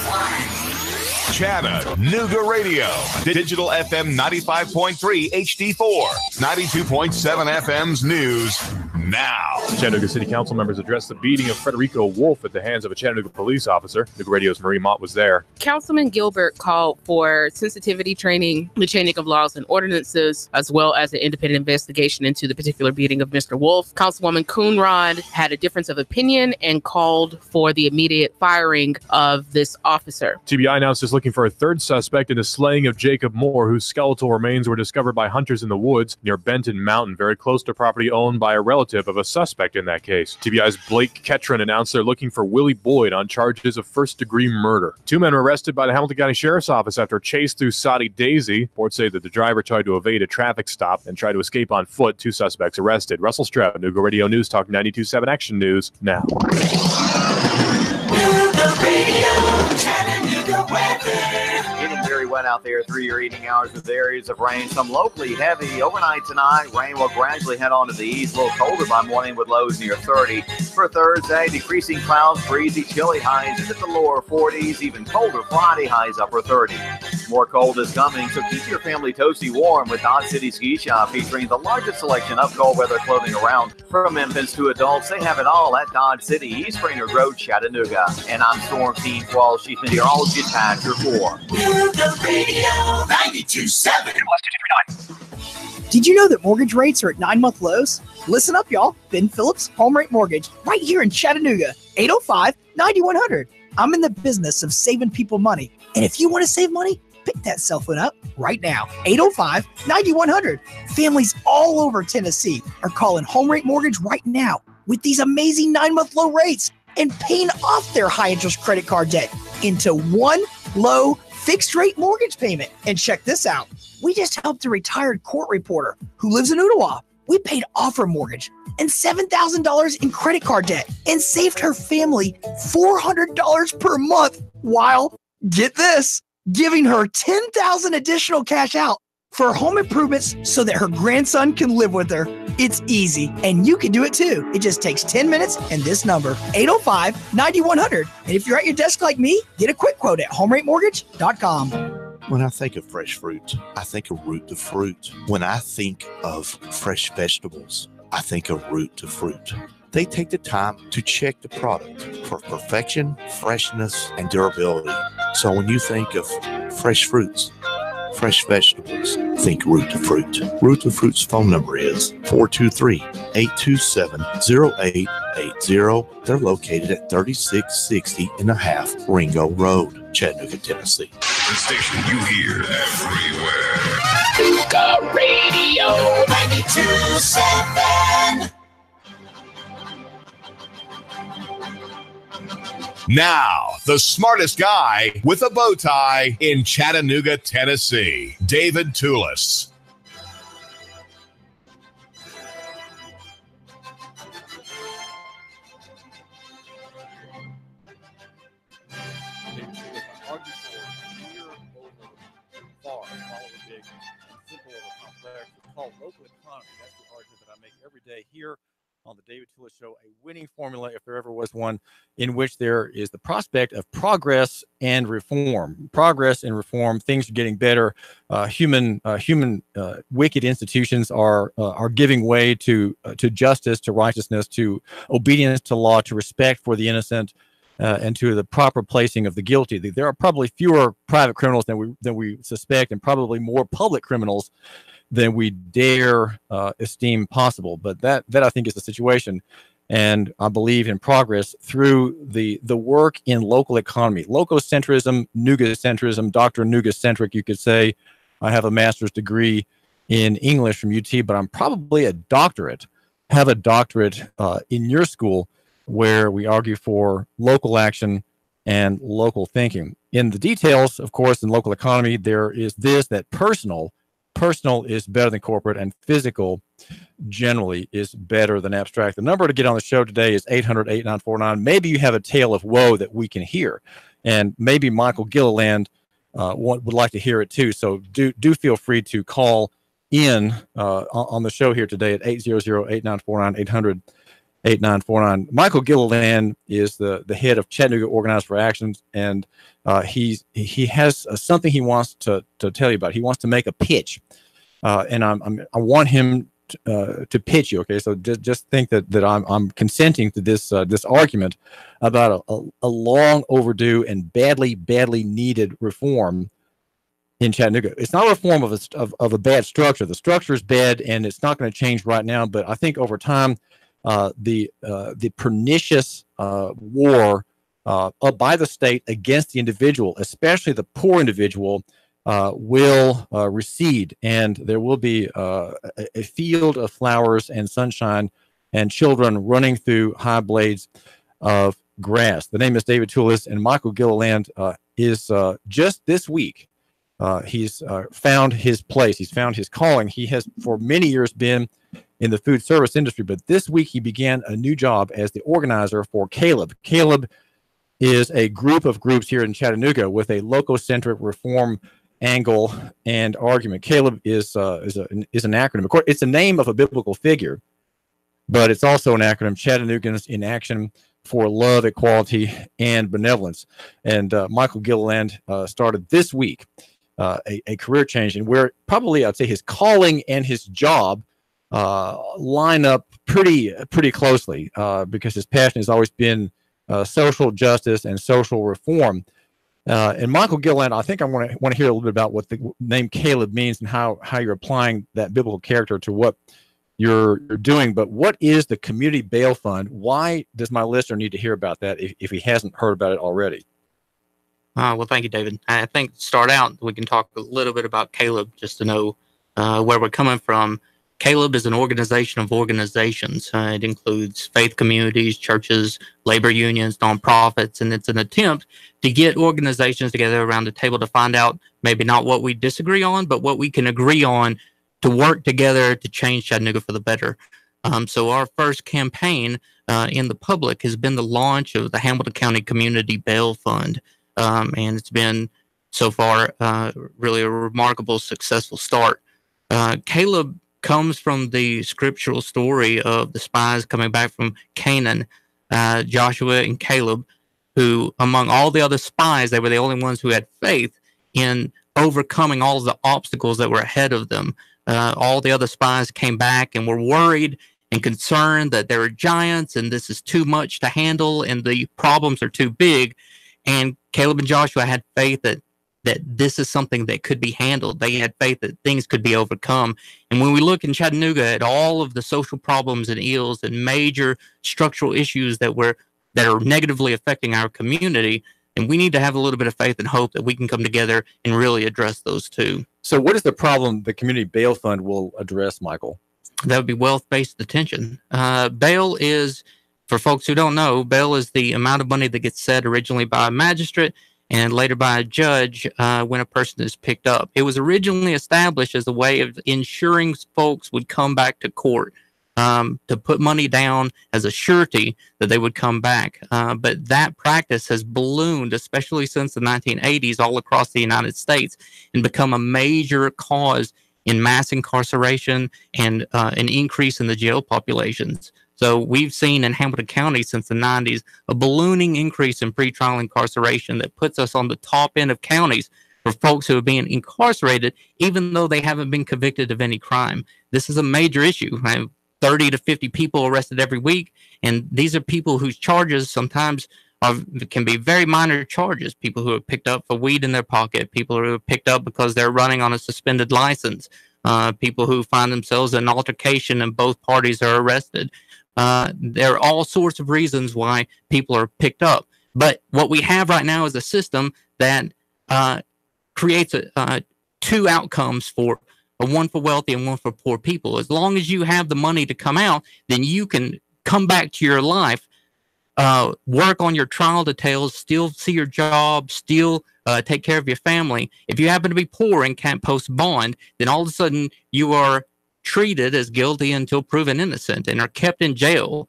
[SPEAKER 2] 1.
[SPEAKER 3] Chattanooga Radio. Digital FM 95.3 HD4. 92.7 FM's news now.
[SPEAKER 4] Chattanooga City Council members addressed the beating of Frederico Wolf at the hands of a Chattanooga police officer. Nooga Radio's Marie Mott was there.
[SPEAKER 5] Councilman Gilbert called for sensitivity training, the changing of laws and ordinances, as well as an independent investigation into the particular beating of Mr. Wolf. Councilwoman Coonrod had a difference of opinion and called for the immediate firing of this officer.
[SPEAKER 4] TBI announced it's looking for a third suspect in the slaying of Jacob Moore, whose skeletal remains were discovered by hunters in the woods near Benton Mountain, very close to property owned by a relative of a suspect in that case. TBI's Blake Ketron announced they're looking for Willie Boyd on charges of first-degree murder. 2 men were arrested by the Hamilton County Sheriff's Office after a chase through Soddy Daisy. Reports say that the driver tried to evade a traffic stop and tried to escape on foot. 2 suspects arrested. Russell Stroud, Nooga Radio News Talk 92.7 Action News now.
[SPEAKER 2] Nooga Radio, Chattanooga weather.
[SPEAKER 10] Getting very wet out there through your evening hours with areas of rain. Some locally heavy overnight tonight. Rain will gradually head on to the east. A little colder by morning with lows near 30. For Thursday, decreasing clouds, breezy, chilly highs into the lower 40s. Even colder Friday, highs upper 30s. More cold is coming, so keep your family toasty warm with Dodge City Ski Shop, featuring the largest selection of cold weather clothing around. From infants to adults, they have it all at Dodge City, East Brainerd Road, Chattanooga. And I'm Storm Team 12. She's meteorology tags report.
[SPEAKER 2] Nooga Radio 92.7.
[SPEAKER 7] Did you know that mortgage rates are at 9-month lows? Listen up, y'all. Ben Phillips, Home Rate Mortgage, right here in Chattanooga, 805-9100. I'm in the business of saving people money. And if you want to save money, pick that cell phone up right now, 805-9100. Families all over Tennessee are calling Home Rate Mortgage right now with these amazing 9-month low rates and paying off their high-interest credit card debt into one low fixed-rate mortgage payment. And check this out. We just helped a retired court reporter who lives in Ottawa. We paid off her mortgage and $7,000 in credit card debt and saved her family $400 per month while, get this, giving her $10,000 additional cash out for home improvements so that her grandson can live with her. It's easy, and you can do it too. It just takes 10 minutes and this number, 805-9100. And if you're at your desk like me, get a quick quote at homeratemortgage.com.
[SPEAKER 8] When I think of fresh fruit, I think of root to fruit. When I think of fresh vegetables, I think of root to fruit. They take the time to check the product for perfection, freshness, and durability. So when you think of fresh fruits, fresh vegetables, think Root to Fruit. Root to Fruit's phone number is 423-827-0880. They're located at 3660 and a half Ringo Road, Chattanooga, Tennessee.
[SPEAKER 3] The station you hear everywhere.
[SPEAKER 2] Nooga Radio 92.7.
[SPEAKER 3] Now, the smartest guy with a bow tie in Chattanooga, Tennessee, David Toulis.
[SPEAKER 1] Here on the David Toulis Show, a winning formula, if there ever was one, in which there is the prospect of progress and reform. Progress and reform, things are getting better. Human wicked institutions are giving way to justice, to righteousness, to obedience to law, to respect for the innocent, and to the proper placing of the guilty. There are probably fewer private criminals than we suspect, and probably more public criminals than we dare esteem possible. But that I think is the situation. and I believe in progress through the work in local economy, lococentrism, Nougat-centrism, Dr. Nougat-centric, you could say. I have a master's degree in English from UT, but I'm probably have a doctorate in your school, where we argue for local action and local thinking. In the details, of course, in local economy, there is that personal is better than corporate, and physical generally is better than abstract. The number to get on the show today is 800-8949. Maybe you have a tale of woe that we can hear, and maybe Michael Gilliland would like to hear it too. So do feel free to call in on the show here today at 800-8949, 800-8949. Michael Gilliland is the head of Chattanooga Organized for Action, and he has something he wants to tell you about. He wants to make a pitch, and I want him to pitch you. Okay, so just think that I'm consenting to this argument about a long overdue and badly needed reform in Chattanooga. It's not a reform of a bad structure. The structure is bad, and it's not going to change right now. But I think over time, the pernicious war by the state against the individual, especially the poor individual, will recede, and there will be a field of flowers and sunshine and children running through high blades of grass. The name is David Toulis, and Michael Gilliland is just this week. He's found his place. He's found his calling. He has for many years been in the food service industry, but this week he began a new job as the organizer for Caleb. Caleb is a group of groups here in Chattanooga with a lococentric reform angle and argument. Caleb is an acronym. Of course, it's the name of a biblical figure, but it's also an acronym: Chattanoogan's in Action for Love, Equality, and Benevolence. And Michael Gilliland started this week a career change, and where probably I'd say his calling and his job line up pretty closely, because his passion has always been social justice and social reform. And Michael Gilliland, I think I want to hear a little bit about what the name Caleb means and how you're applying that biblical character to what you're doing. But what is the Community Bail Fund? Why does my listener need to hear about that if he hasn't heard about it already?
[SPEAKER 6] Well, thank you, David. I think to start out, we can talk a little bit about Caleb just to know where we're coming from. Caleb is an organization of organizations. It includes faith communities, churches, labor unions, nonprofits, and it's an attempt to get organizations together around the table to find out maybe not what we disagree on, but what we can agree on to work together to change Chattanooga for the better. So our first campaign in the public has been the launch of the Hamilton County Community Bail Fund. And it's been so far really a remarkable, successful start. Caleb comes from the scriptural story of the spies coming back from Canaan, Joshua and Caleb, who, among all the other spies, they were the only ones who had faith in overcoming all of the obstacles that were ahead of them. All the other spies came back and were worried and concerned that there are giants and this is too much to handle and the problems are too big. And Caleb and Joshua had faith that this is something that could be handled. They had faith that things could be overcome. And when we look in Chattanooga at all of the social problems and ills and major structural issues that are negatively affecting our community, and we need to have a little bit of faith and hope that we can come together and really address those too.
[SPEAKER 1] So what is the problem the Community Bail Fund will address, Michael?
[SPEAKER 6] That would be wealth-based detention. Bail is, for folks who don't know, bail is the amount of money that gets set originally by a magistrate and later by a judge when a person is picked up. It was originally established as a way of ensuring folks would come back to court, to put money down as a surety that they would come back. But that practice has ballooned, especially since the 1980s, all across the United States, and become a major cause in mass incarceration and an increase in the jail populations. So we've seen in Hamilton County since the 90s a ballooning increase in pretrial incarceration that puts us on the top end of counties for folks who are being incarcerated, even though they haven't been convicted of any crime. This is a major issue. I have 30 to 50 people arrested every week, and these are people whose charges sometimes can be very minor charges. People who are picked up for weed in their pocket, people who are picked up because they're running on a suspended license, people who find themselves in an altercation and both parties are arrested. There are all sorts of reasons why people are picked up. But what we have right now is a system that creates two outcomes for one for wealthy and one for poor people. As long as you have the money to come out, then you can come back to your life, work on your trial details, still see your job, still take care of your family. If you happen to be poor and can't post bond, then all of a sudden you are treated as guilty until proven innocent and are kept in jail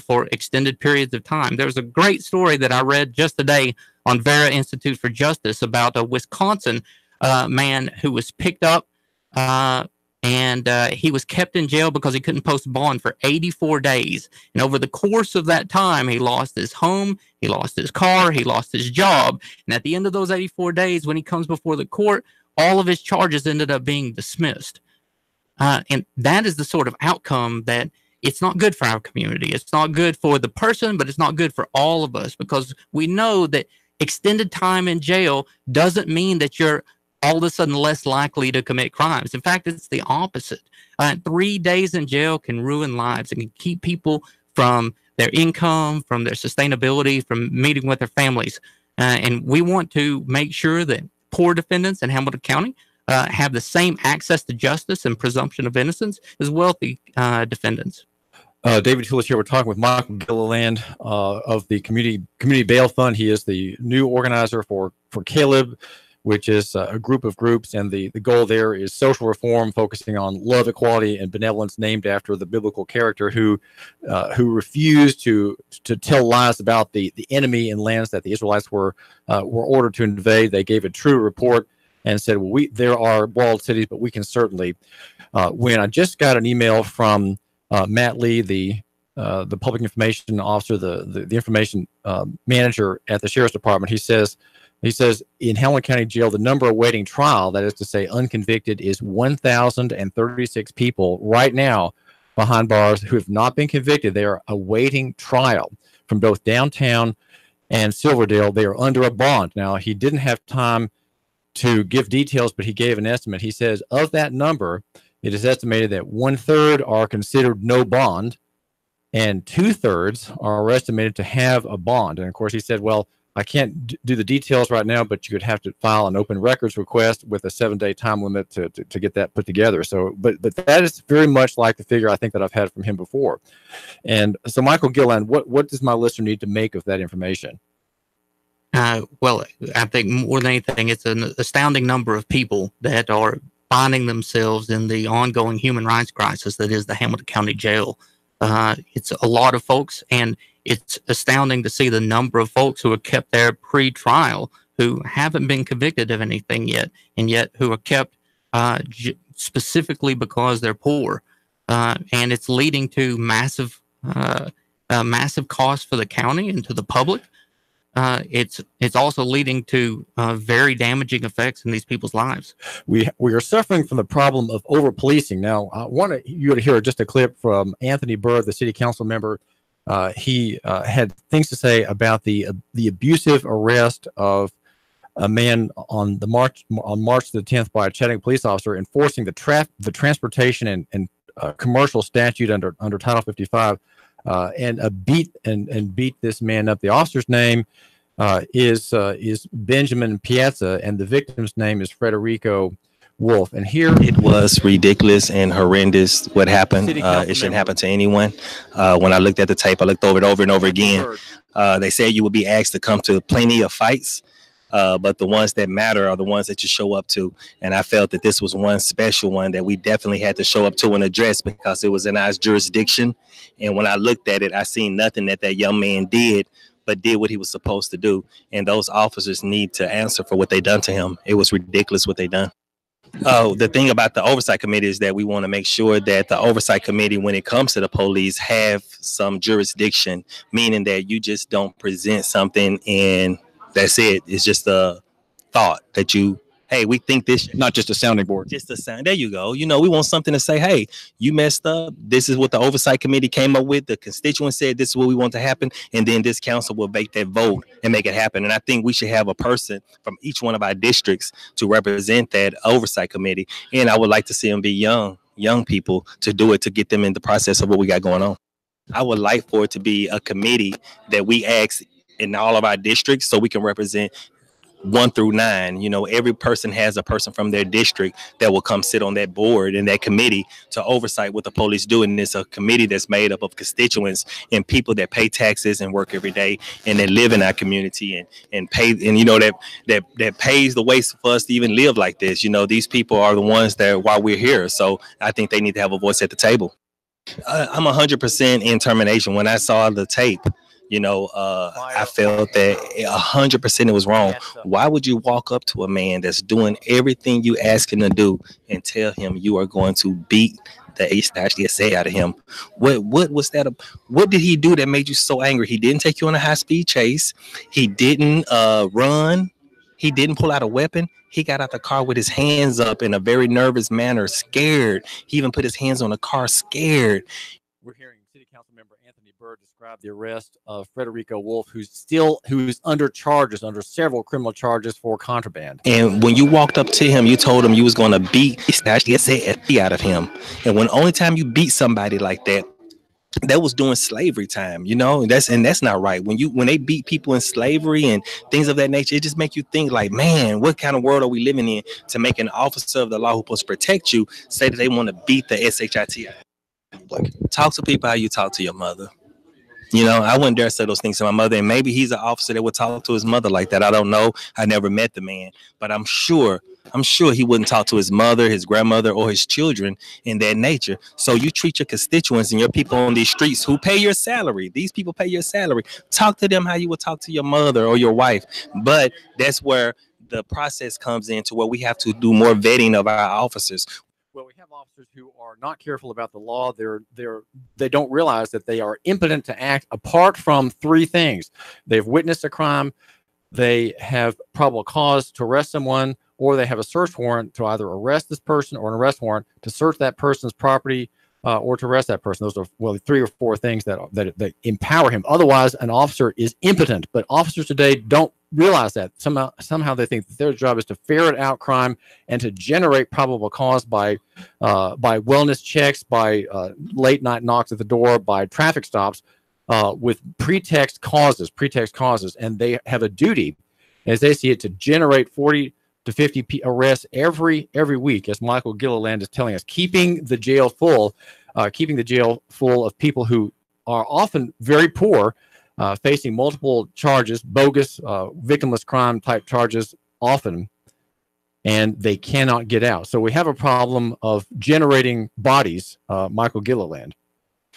[SPEAKER 6] for extended periods of time. There was a great story that I read just today on Vera Institute for Justice about a Wisconsin man who was picked up and he was kept in jail because he couldn't post bond for 84 days. And over the course of that time, he lost his home, he lost his car, he lost his job. And at the end of those 84 days, when he comes before the court, all of his charges ended up being dismissed. And that is the sort of outcome that it's not good for our community. It's not good for the person, but it's not good for all of us, because we know that extended time in jail doesn't mean that you're all of a sudden less likely to commit crimes. In fact, it's the opposite. 3 days in jail can ruin lives and can keep people from their income, from their sustainability, from meeting with their families. And we want to make sure that poor defendants in Hamilton County have the same access to justice and presumption of innocence as wealthy defendants.
[SPEAKER 1] David Tulis here. We're talking with Michael Gilliland of the Community Bail Fund. He is the new organizer for Caleb, which is a group of groups, and the goal there is social reform, focusing on love, equality, and benevolence, named after the biblical character who refused to tell lies about the enemy in lands that the Israelites were ordered to invade. They gave a true report and said, well, there are walled cities, but we can certainly win. I just got an email from Matt Lee, the public information officer, the information manager at the Sheriff's Department. He says in Hamilton County Jail, the number awaiting trial, that is to say unconvicted, is 1,036 people right now behind bars who have not been convicted. They are awaiting trial from both downtown and Silverdale. They are under a bond. Now, he didn't have time to give details, but he gave an estimate. He says of that number, it is estimated that 1/3 are considered no bond and 2/3 are estimated to have a bond. And of course, he said, well, I can't do the details right now, but you could have to file an open records request with a 7-day time limit to get that put together. So, but that is very much like the figure I think that I've had from him before. And so, Michael Gilliland, what does my listener need to make of that information?
[SPEAKER 6] Well, I think more than anything, it's an astounding number of people that are finding themselves in the ongoing human rights crisis that is the Hamilton County Jail. It's a lot of folks, and it's astounding to see the number of folks who are kept there pre-trial who haven't been convicted of anything yet, and yet who are kept specifically because they're poor. And it's leading to massive costs for the county and to the public. It's also leading to very damaging effects in these people's lives.
[SPEAKER 1] We are suffering from the problem of over policing. Now, I want you to hear just a clip from Anthony Burr, the city council member. He had things to say about the abusive arrest of a man on March the 10th by a Chattanooga police officer enforcing the transportation and commercial statute under Title 55. And beat this man up. The officer's name is Benjamin Piazza, and the victim's name is Frederico Wolf. And here
[SPEAKER 9] it was ridiculous and horrendous what happened. It shouldn't happen to anyone. When I looked at the tape, I looked over it over and over again. They said you would be asked to come to plenty of fights, but the ones that matter are the ones that you show up to. And I felt that this was one special one that we definitely had to show up to and address because it was in our jurisdiction. And when I looked at it, I seen nothing that young man did, but did what he was supposed to do. And those officers need to answer for what they done to him. It was ridiculous what they done. The thing about the oversight committee is that we want to make sure that the oversight committee, when it comes to the police, have some jurisdiction, meaning that you just don't present something and that's it. It's just a thought that hey, we think this,
[SPEAKER 1] not just a sounding board,
[SPEAKER 9] just a sound. There you go. You know, we want something to say, hey, you messed up. This is what the oversight committee came up with. The constituents said this is what we want to happen. And then this council will make that vote and make it happen. And I think we should have a person from each one of our districts to represent that oversight committee. And I would like to see them be young people to do it, to get them in the process of what we got going on. I would like for it to be a committee that we ask in all of our districts so we can represent 1 through 9. You know, every person has a person from their district that will come sit on that board and that committee to oversight what the police do. And it's a committee that's made up of constituents and people that pay taxes and work every day and that live in our community and pay, and you know, that pays the way for us to even live like this. You know, these people are the ones that why we're here. So I think they need to have a voice at the table. I'm 100% in termination. When I saw the tape, you know, I felt that 100% it was wrong. Why would you walk up to a man that's doing everything you ask him to do and tell him you are going to beat the ASA out of him? What was that? What did he do that made you so angry? He didn't take you on a high-speed chase. He didn't run. He didn't pull out a weapon. He got out the car with his hands up in a very nervous manner, scared. He even put his hands on the car, scared.
[SPEAKER 1] We're hearing City Council member Anthony Byrd describe the arrest of Frederico Wolf, who's under charges, under several criminal charges for contraband.
[SPEAKER 9] And when you walked up to him, you told him you was going to beat the out of him. And when only time you beat somebody like that, that was doing slavery time, you know, that's not right. When they beat people in slavery and things of that nature, it just make you think like, man, what kind of world are we living in to make an officer of the law who's supposed to protect you say that they want to beat the SHIT? Like, talk to people how you talk to your mother. You know, I wouldn't dare say those things to my mother, and maybe he's an officer that would talk to his mother like that. I don't know. I never met the man, but I'm sure he wouldn't talk to his mother, his grandmother, or his children in that nature. So you treat your constituents and your people on these streets who pay your salary. These people pay your salary. Talk to them how you would talk to your mother or your wife. But that's where the process comes in to where we have to do more vetting of our officers.
[SPEAKER 1] Well, we have officers who are not careful about the law. They don't realize that they are impotent to act apart from 3 things. They've witnessed a crime, they have probable cause to arrest someone, or they have a search warrant to either arrest this person or an arrest warrant to search that person's property or to arrest that person. Those are 3 or 4 things that empower him. Otherwise, an officer is impotent. But officers today don't realize that. Somehow they think that their job is to ferret out crime and to generate probable cause by wellness checks, by late night knocks at the door, by traffic stops with pretext causes, and they have a duty, as they see it, to generate 40 to 50 arrests every week, as Michael Gilliland is telling us, keeping the jail full of people who are often very poor, facing multiple charges, bogus, victimless crime type charges often, and they cannot get out. So we have a problem of generating bodies, Michael Gilliland.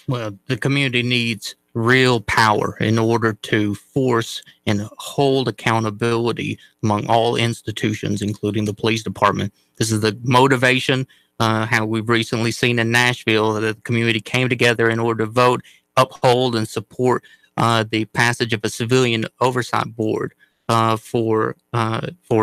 [SPEAKER 6] Well, the community needs real power in order to force and hold accountability among all institutions, including the police department. This is the motivation, how we've recently seen in Nashville, that the community came together in order to vote, uphold, and support the passage of a civilian oversight board for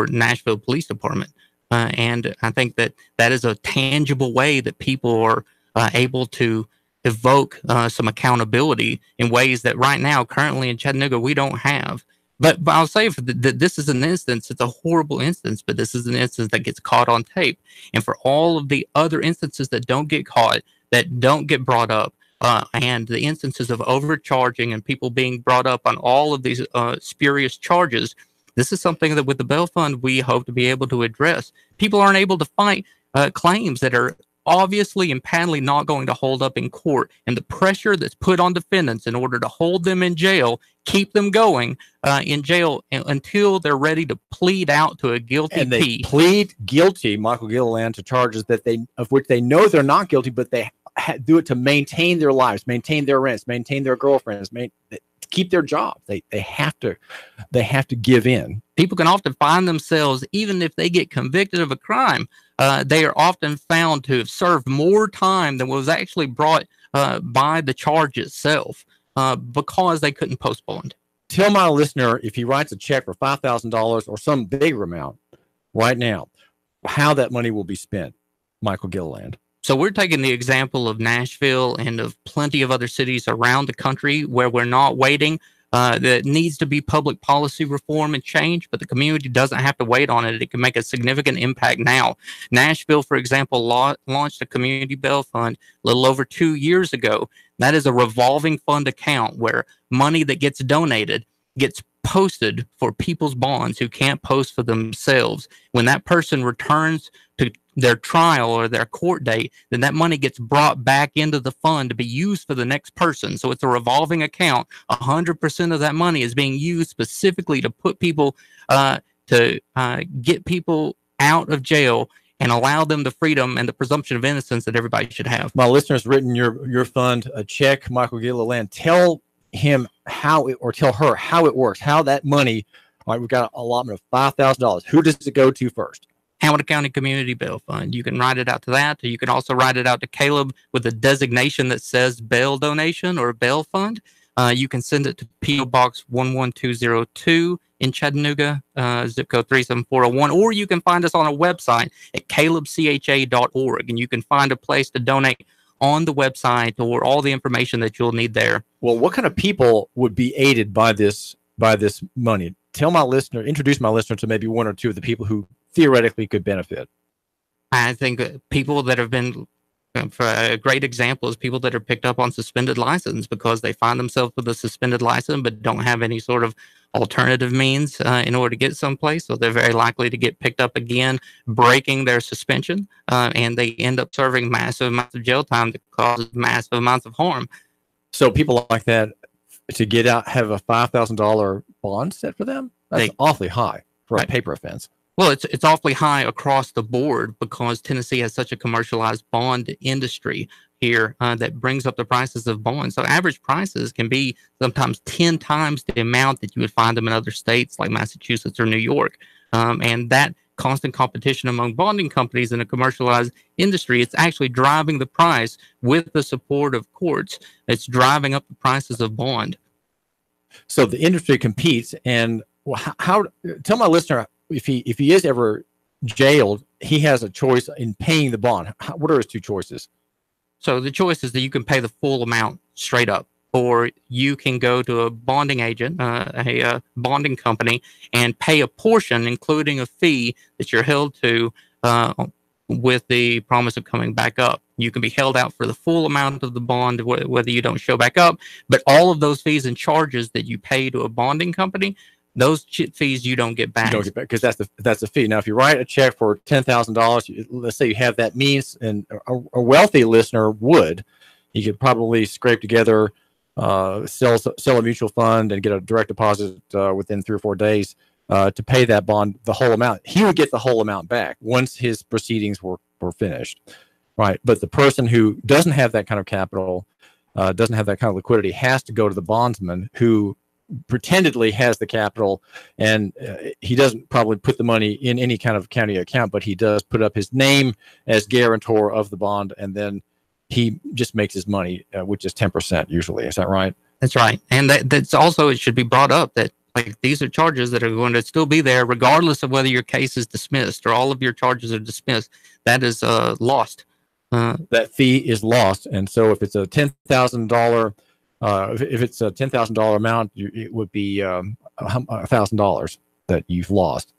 [SPEAKER 6] Nashville Police Department. And I think that is a tangible way that people are able to evoke some accountability in ways that right now, currently in Chattanooga, we don't have. But I'll say that this is an instance, it's a horrible instance, but this is an instance that gets caught on tape. And for all of the other instances that don't get caught, that don't get brought up, and the instances of overcharging and people being brought up on all of these spurious charges, this is something that with the bail fund, we hope to be able to address. People aren't able to fight claims that are obviously and patently not going to hold up in court, and the pressure that's put on defendants in order to hold them in jail, keep them going in jail until they're ready to plead out to a guilty
[SPEAKER 1] and they plead guilty, Michael Gilliland, to charges of which they know they're not guilty, but they do it to maintain their lives, maintain their rents, maintain their girlfriends, keep their jobs. They have to give in.
[SPEAKER 6] People can often find themselves, even if they get convicted of a crime, they are often found to have served more time than was actually brought by the charge itself because they couldn't post bond.
[SPEAKER 1] Tell my listener, if he writes a check for $5,000 or some bigger amount right now, how that money will be spent, Michael Gilliland.
[SPEAKER 6] So we're taking the example of Nashville and of plenty of other cities around the country where we're not waiting that needs to be public policy reform and change, but the community doesn't have to wait on it. It can make a significant impact now. Nashville, for example, launched a community bail fund a little over 2 years ago. That is a revolving fund account where money that gets donated gets posted for people's bonds who can't post for themselves. When that person returns to their trial or their court date, then that money gets brought back into the fund to be used for the next person. So it's a revolving account. 100% of that money is being used specifically to put people, get people out of jail and allow them the freedom and the presumption of innocence that everybody should have.
[SPEAKER 1] My listener's written your fund a check, Michael Gilliland. Tell him how it, or tell her how it works, how that money, all right, we've got an allotment of $5,000. Who does it go to first?
[SPEAKER 6] Hamilton County Community Bail Fund. You can write it out to that. Or you can also write it out to Caleb with a designation that says bail donation or bail fund. You can send it to P.O. Box 11202 in Chattanooga, zip code 37401, or you can find us on our website at calebcha.org, and you can find a place to donate on the website or all the information that you'll need there.
[SPEAKER 1] Well, what kind of people would be aided by this money? Introduce my listener to maybe one or two of the people who theoretically could benefit.
[SPEAKER 6] I think people that have been, for a great example, is people that are picked up on suspended license because they find themselves with a suspended license but don't have any sort of alternative means in order to get someplace. So they're very likely to get picked up again, breaking their suspension, and they end up serving massive amounts of jail time that causes massive amounts of harm.
[SPEAKER 1] So people like that, to get out, have a $5,000 bond set for them? That's awfully high for a paper offense.
[SPEAKER 6] Well, it's awfully high across the board because Tennessee has such a commercialized bond industry here that brings up the prices of bonds. So average prices can be sometimes 10 times the amount that you would find them in other states like Massachusetts or New York. And that constant competition among bonding companies in a commercialized industry, it's actually driving the price with the support of courts. It's driving up the prices of bond.
[SPEAKER 1] So the industry competes, and how tell my listener, if he is ever jailed, he has a choice in paying the bond. What are his two choices?
[SPEAKER 6] So the choice is that you can pay the full amount straight up, or you can go to a bonding agent, a bonding company, and pay a portion, including a fee that you're held to with the promise of coming back up. You can be held out for the full amount of the bond, whether you don't show back up, but all of those fees and charges that you pay to a bonding company, those fees you don't get back.
[SPEAKER 1] You don't get back because that's the fee. Now, if you write a check for $10,000, let's say you have that means, and a wealthy listener would, he could probably scrape together, sell a mutual fund, and get a direct deposit within 3 or 4 days to pay that bond, the whole amount. He would get the whole amount back once his proceedings were finished, right? But the person who doesn't have that kind of capital, doesn't have that kind of liquidity, has to go to the bondsman who pretendedly has the capital, and he doesn't probably put the money in any kind of county account, but he does put up his name as guarantor of the bond, and then he just makes his money, which is 10% usually. Is that right?
[SPEAKER 6] That's right. And that's also, it should be brought up that like these are charges that are going to still be there regardless of whether your case is dismissed or all of your charges are dismissed. That is lost.
[SPEAKER 1] That fee is lost, and so if it's a $10,000 if it's a $10,000 amount, it would be $1,000 that you've lost,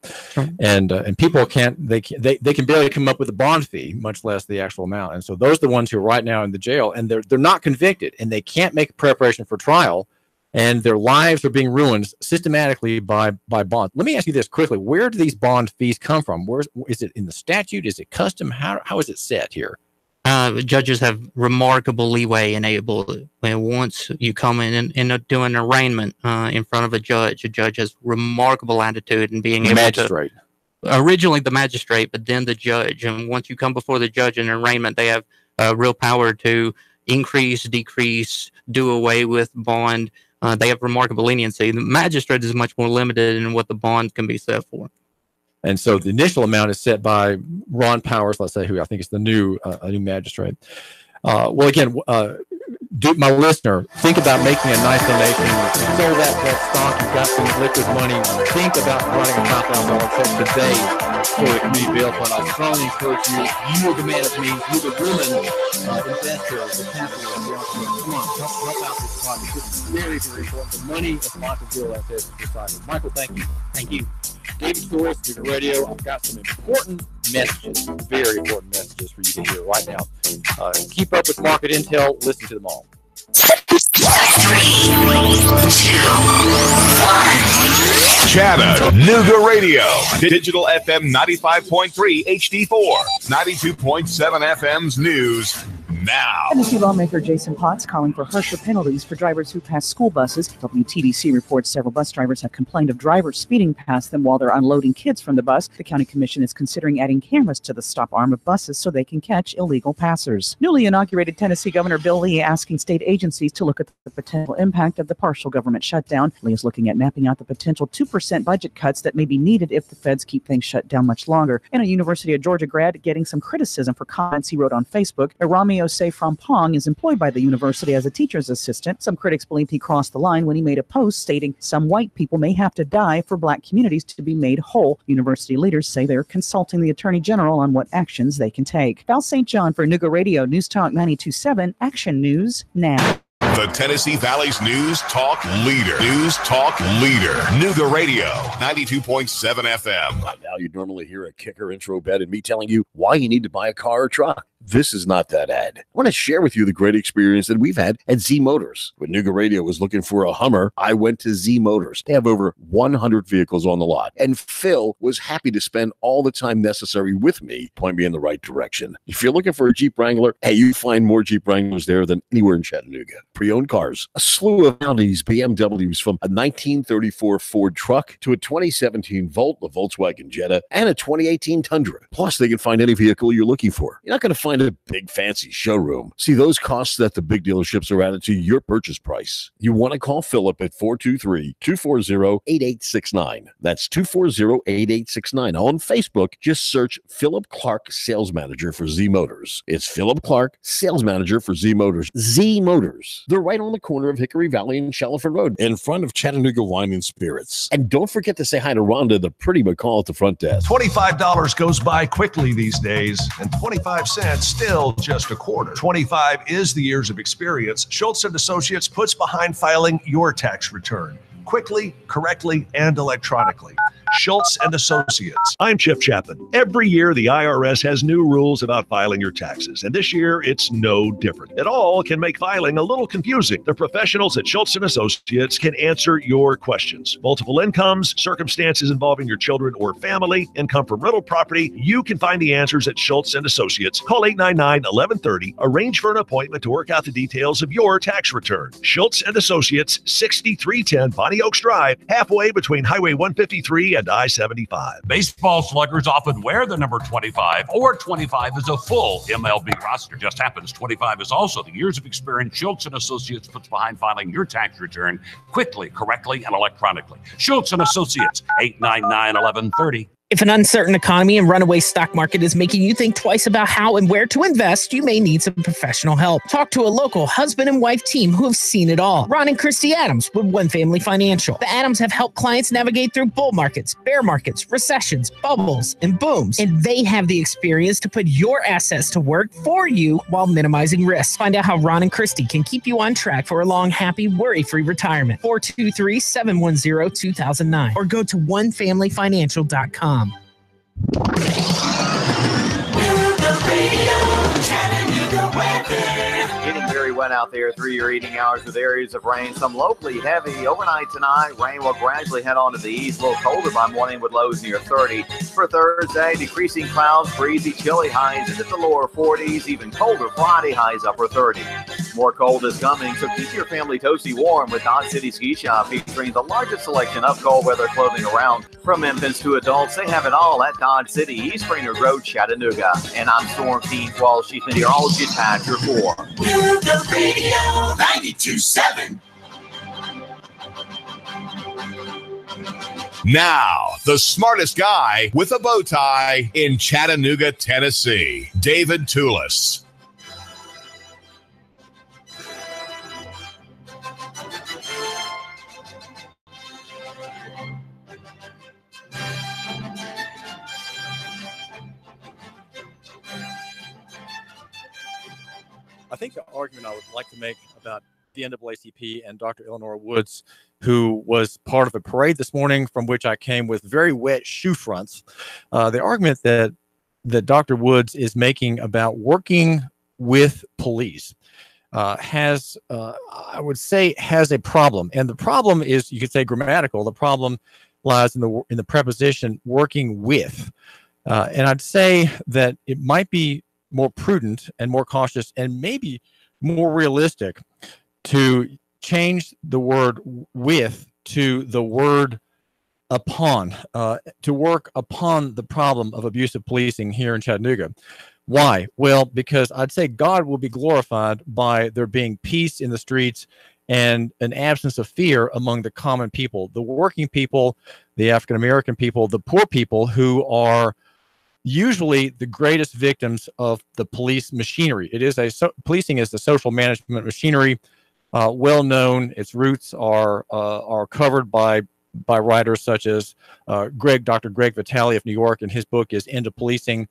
[SPEAKER 1] and people can barely come up with a bond fee, much less the actual amount. And so those are the ones who are right now in the jail, and they're not convicted, and they can't make preparation for trial, and their lives are being ruined systematically by bond. Let me ask you this quickly: where do these bond fees come from? Where is it in the statute? Is it custom? How is it set here?
[SPEAKER 6] Judges have remarkable leeway enabled. Once you come in and do an arraignment in front of a judge has remarkable attitude in being able
[SPEAKER 1] magistrate.
[SPEAKER 6] Originally the magistrate, but then the judge. And once you come before the judge in an arraignment, they have real power to increase, decrease, do away with bond. They have remarkable leniency. The magistrate is much more limited in what the bond can be set for.
[SPEAKER 1] And so the initial amount is set by Ron Powers, let's say, who I think is the new magistrate. Well, again, my listener, think about making a nice donation. So that stock, you've got some liquid money. Think about running a $5,000 check today for the community bail fund. I strongly encourage you. You are the man of means. You're the woman investor, the capitalist. Come on, help out this project. This is very, very important. The money is not to deal like this society. Michael, thank you. Thank you. David Torres, Bigger Radio. I've got some important messages, very important messages for you to hear right now. Keep up with market intel. Listen to them all.
[SPEAKER 2] 3, 2, 1.
[SPEAKER 3] Chattanooga Radio. Digital FM 95.3 HD4. 92.7 FM's news. Now.
[SPEAKER 11] Tennessee lawmaker Jason Potts calling for harsher penalties for drivers who pass school buses. WTDC reports several bus drivers have complained of drivers speeding past them while they're unloading kids from the bus. The county commission is considering adding cameras to the stop arm of buses so they can catch illegal passers. Newly inaugurated Tennessee Governor Bill Lee asking state agencies to look at the potential impact of the partial government shutdown. Lee is looking at mapping out the potential 2% budget cuts that may be needed if the feds keep things shut down much longer. And a University of Georgia grad getting some criticism for comments he wrote on Facebook. Aramio Seyframpong is employed by the university as a teacher's assistant. Some critics believed he crossed the line when he made a post stating some white people may have to die for black communities to be made whole. University leaders say they're consulting the Attorney General on what actions they can take. Val St. John for Nuga Radio, News Talk 92.7, Action News Now.
[SPEAKER 3] The Tennessee Valley's News Talk Leader. News Talk Leader. Nuga Radio, 92.7 FM.
[SPEAKER 17] By now, you'd normally hear a kicker intro bed and me telling you why you need to buy a car or truck. This is not that ad. I want to share with you the great experience that we've had at Z Motors. When Nuga Radio was looking for a Hummer, I went to Z Motors. They have over 100 vehicles on the lot. And Phil was happy to spend all the time necessary with me, point me in the right direction. If you're looking for a Jeep Wrangler, hey, you find more Jeep Wranglers there than anywhere in Chattanooga. Pre-owned cars, a slew of Audis, BMWs, from a 1934 Ford truck to a 2017 Volt, a Volkswagen Jetta, and a 2018 Tundra. Plus, they can find any vehicle you're looking for. You're not going to find a big fancy showroom. See, those costs at the big dealerships are added to your purchase price. You want to call Philip at 423-240-8869. That's 240-8869. On Facebook, just search Philip Clark, Sales Manager for Z Motors. It's Philip Clark, Sales Manager for Z Motors. Z Motors. They're right on the corner of Hickory Valley and Shaliford Road, in front of Chattanooga Wine and Spirits. And don't forget to say hi to Rhonda, the pretty McCall at the front desk.
[SPEAKER 12] $25 goes by quickly these days, and 25 cents still just a quarter. 25 is the years of experience Schultz & Associates puts behind filing your tax return quickly, correctly, and electronically. Schultz & Associates.
[SPEAKER 13] I'm Chip Chapman. Every year, the IRS has new rules about filing your taxes, and this year, it's no different. It all can make filing a little confusing. The professionals at Schultz & Associates can answer your questions. Multiple incomes, circumstances involving your children or family, income from rental property, you can find the answers at Schultz & Associates. Call 899-1130. Arrange for an appointment to work out the details of your tax return. Schultz & Associates, 6310 Bonnie Oaks Drive, halfway between Highway 153 and I-75.
[SPEAKER 14] Baseball sluggers often wear the number 25, or 25 is a full MLB roster. Just happens 25 is also the years of experience Schultz & Associates puts behind filing your tax return quickly, correctly, and electronically. Schultz & Associates, 899-1130.
[SPEAKER 15] If an uncertain economy and runaway stock market is making you think twice about how and where to invest, you may need some professional help. Talk to a local husband and wife team who have seen it all. Ron and Christy Adams with One Family Financial. The Adams have helped clients navigate through bull markets, bear markets, recessions, bubbles, and booms. And they have the experience to put your assets to work for you while minimizing risk. Find out how Ron and Christy can keep you on track for a long, happy, worry-free retirement. 423-710-2009 or go to onefamilyfinancial.com.
[SPEAKER 10] Getting very wet out there through your evening hours with areas of rain. Some locally heavy overnight tonight. Rain will gradually head on to the east. A little colder by morning with lows near 30. For Thursday, decreasing clouds, breezy, chilly highs into the lower 40s. Even colder Friday, highs upper 30s. More cold is coming, so keep your family toasty warm with Dodge City Ski Shop, featuring the largest selection of cold weather clothing around. From infants to adults, they have it all at Dodge City, East Brainerd Road, Chattanooga. And I'm Storm Team 12. She's meteorology Patrick 4.
[SPEAKER 2] The Radio 92.7.
[SPEAKER 3] Now, the smartest guy with a bow tie in Chattanooga, Tennessee, David Toulis.
[SPEAKER 1] think the argument I would like to make about the NAACP and Dr. Eleanor Woods, who was part of a parade this morning from which I came with very wet shoe fronts, the argument that Dr. Woods is making about working with police has, I would say, has a problem. And the problem is, you could say, grammatical. The problem lies in the preposition working with. And I'd say that it might be more prudent and more cautious and maybe more realistic to change the word with to the word upon, to work upon the problem of abusive policing here in Chattanooga. Why? Well, because I'd say God will be glorified by there being peace in the streets and an absence of fear among the common people, the working people, the African-American people, the poor people, who are usually the greatest victims of the police machinery. It is policing is the social management machinery, well known. Its roots are covered by writers such as Dr. Greg Vitale of New York, and his book is Into Policing,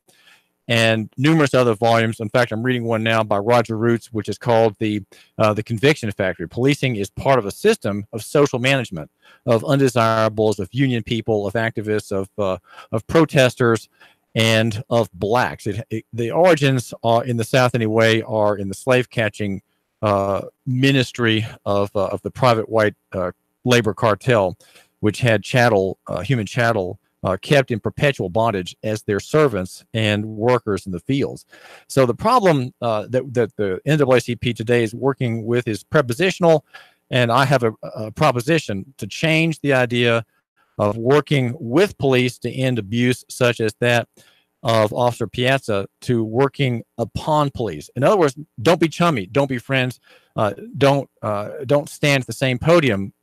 [SPEAKER 1] and numerous other volumes. In fact, I'm reading one now by Roger Roots, which is called the Conviction Factory. Policing is part of a system of social management, of undesirables, of union people, of activists, of protesters, and of blacks. The origins are, in the South anyway, are in the slave catching ministry of the private white labor cartel, which had human chattel, kept in perpetual bondage as their servants and workers in the fields. So the problem that the NAACP today is working with is prepositional, and I have a proposition to change the idea of working with police to end abuse such as that of Officer Piazza to working upon police. In other words, don't be chummy, don't be friends, don't stand at the same podium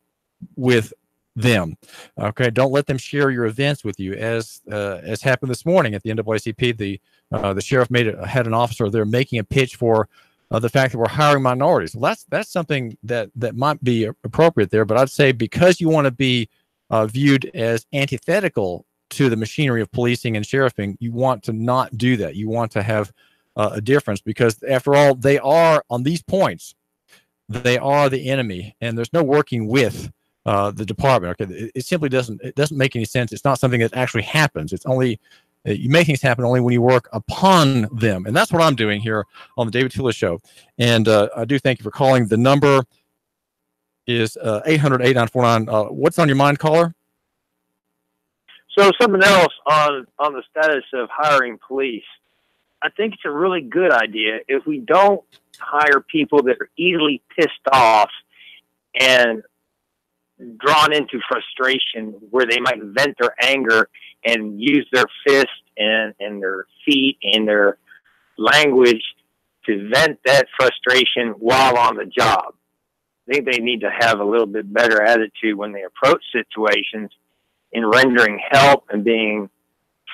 [SPEAKER 1] with them. Okay, don't let them share your events with you, as happened this morning at the NAACP. The sheriff had an officer there making a pitch for the fact that we're hiring minorities. Well, that's something that might be appropriate there, but I'd say because you want to be viewed as antithetical to the machinery of policing and sheriffing, you want to not do that. You want to have a difference, because after all, they are, on these points, they are the enemy, and there's no working with the department. Okay, it simply doesn't make any sense. It's not something that actually happens. It's only you make things happen only when you work upon them, and that's what I'm doing here on the David Tula Show. And I do thank you for calling. The number is 800-8949. What's on your mind, caller?
[SPEAKER 16] So something else on the status of hiring police. I think it's a really good idea if we don't hire people that are easily pissed off and drawn into frustration, where they might vent their anger and use their fist and their feet and their language to vent that frustration while on the job. I think they need to have a little bit better attitude when they approach situations, in rendering help and being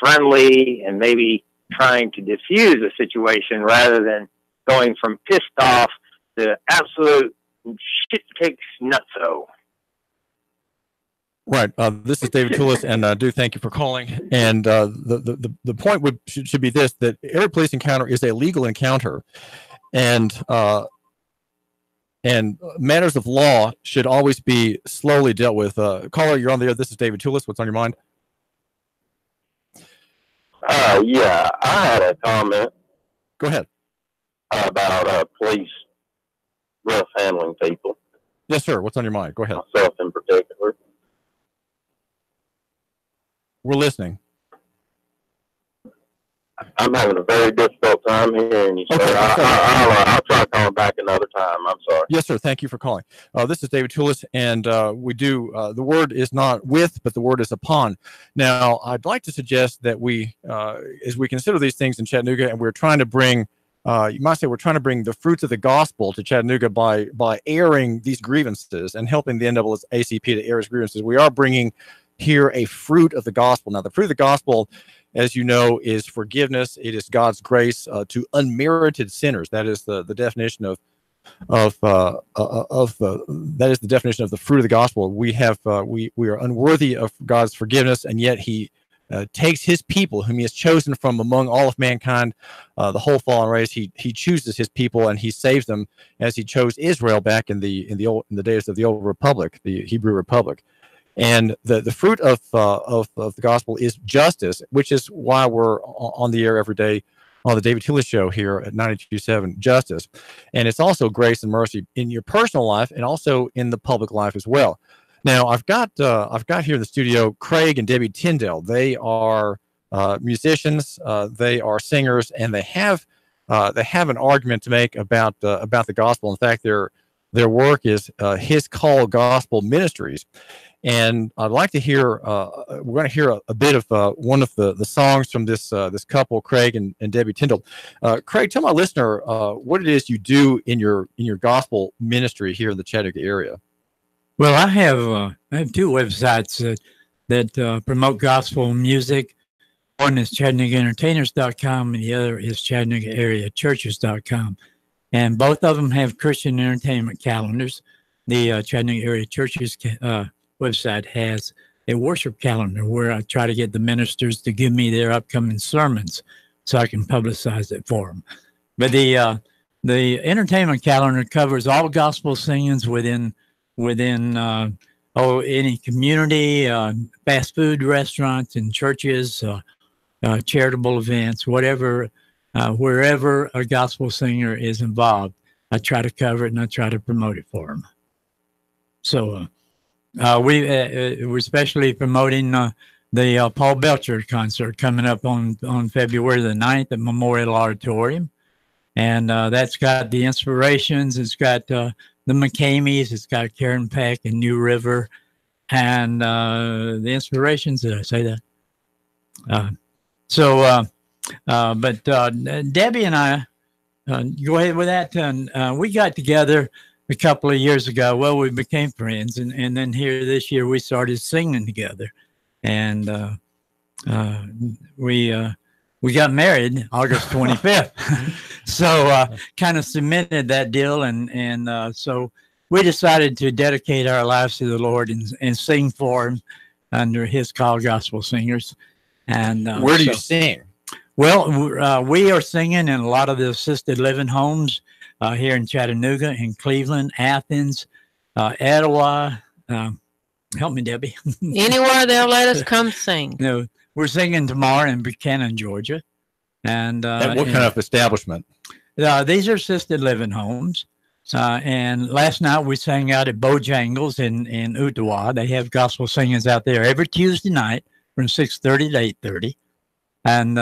[SPEAKER 16] friendly and maybe trying to diffuse a situation, rather than going from pissed off to absolute shit kicks nutso.
[SPEAKER 1] Right. This is David Toulis, and I do thank you for calling. And the point should be this: that every police encounter is a legal encounter, and matters of law should always be slowly dealt with. Caller, you're on the air. This is David Toulis. What's on your mind?
[SPEAKER 20] Yeah, I had a comment.
[SPEAKER 1] Go ahead.
[SPEAKER 20] About police rough handling people.
[SPEAKER 1] Yes, sir. What's on your mind? Go ahead.
[SPEAKER 20] Myself in particular.
[SPEAKER 1] We're listening.
[SPEAKER 20] I'm having a very difficult time hearing you, sir.
[SPEAKER 1] Okay,
[SPEAKER 20] I'll try calling back another time. I'm sorry.
[SPEAKER 1] Yes, sir. Thank you for calling. This is David Toulis, and we do, the word is not with, but the word is upon. Now, I'd like to suggest that we, as we consider these things in Chattanooga, and we're trying to bring, you might say we're trying to bring the fruits of the gospel to Chattanooga by airing these grievances and helping the NAACP to air its grievances. We are bringing here a fruit of the gospel. Now, the fruit of the gospel, as you know, is forgiveness. It is God's grace to unmerited sinners. That is the definition of that is the definition of the fruit of the gospel. We are unworthy of God's forgiveness, and yet He takes his people, whom he has chosen from among all of mankind, the whole fallen race. He chooses his people and he saves them, as he chose Israel back in the days of the old republic, the Hebrew Republic. And the fruit of the gospel is justice, which is why we're on the air every day on the David Tillis Show here at 92.7 Justice. And it's also grace and mercy in your personal life and also in the public life as well. Now, I've got here in the studio Craig and Debbie Tyndall. They are musicians, they are singers, and they have an argument to make about the gospel. In fact, their work is His Call Gospel Ministries. And I'd like to hear, we're going to hear a bit of one of the songs from this couple, Craig and Debbie Tyndall. Craig, tell my listener what it is you do in your gospel ministry here in the Chattanooga area.
[SPEAKER 18] Well, I have two websites that promote gospel music. One is ChattanoogaEntertainers.com and the other is ChattanoogaAreaChurches.com. And both of them have Christian entertainment calendars. The Chattanooga Area Churches website has a worship calendar where I try to get the ministers to give me their upcoming sermons so I can publicize it for them. But the entertainment calendar covers all gospel singings within any community, fast food restaurants and churches, charitable events, whatever, wherever a gospel singer is involved, I try to cover it and I try to promote it for them. So we're especially promoting the Paul Belcher concert coming up on February the 9th at Memorial Auditorium. And that's got the Inspirations, it's got the McCameys, it's got Karen Peck and New River, and the Inspirations. Did I say that? But Debbie and I, go ahead with that. And we got together a couple of years ago. Well, we became friends, and then here this year we started singing together, and we got married August 25th. So kind of cemented that deal, and so we decided to dedicate our lives to the Lord and sing for Him under His Call Gospel Singers. And
[SPEAKER 1] where do you sing?
[SPEAKER 18] Well, we are singing in a lot of the assisted living homes here in Chattanooga, in Cleveland, Athens, Etowah. Help me, Debbie.
[SPEAKER 21] Anywhere they'll let us come sing.
[SPEAKER 18] No, we're singing tomorrow in Buchanan, Georgia. And
[SPEAKER 1] what kind of establishment?
[SPEAKER 18] These are assisted living homes. And last night we sang out at Bojangles in Ottawa. They have gospel singings out there every Tuesday night from 6:30 to 8:30. And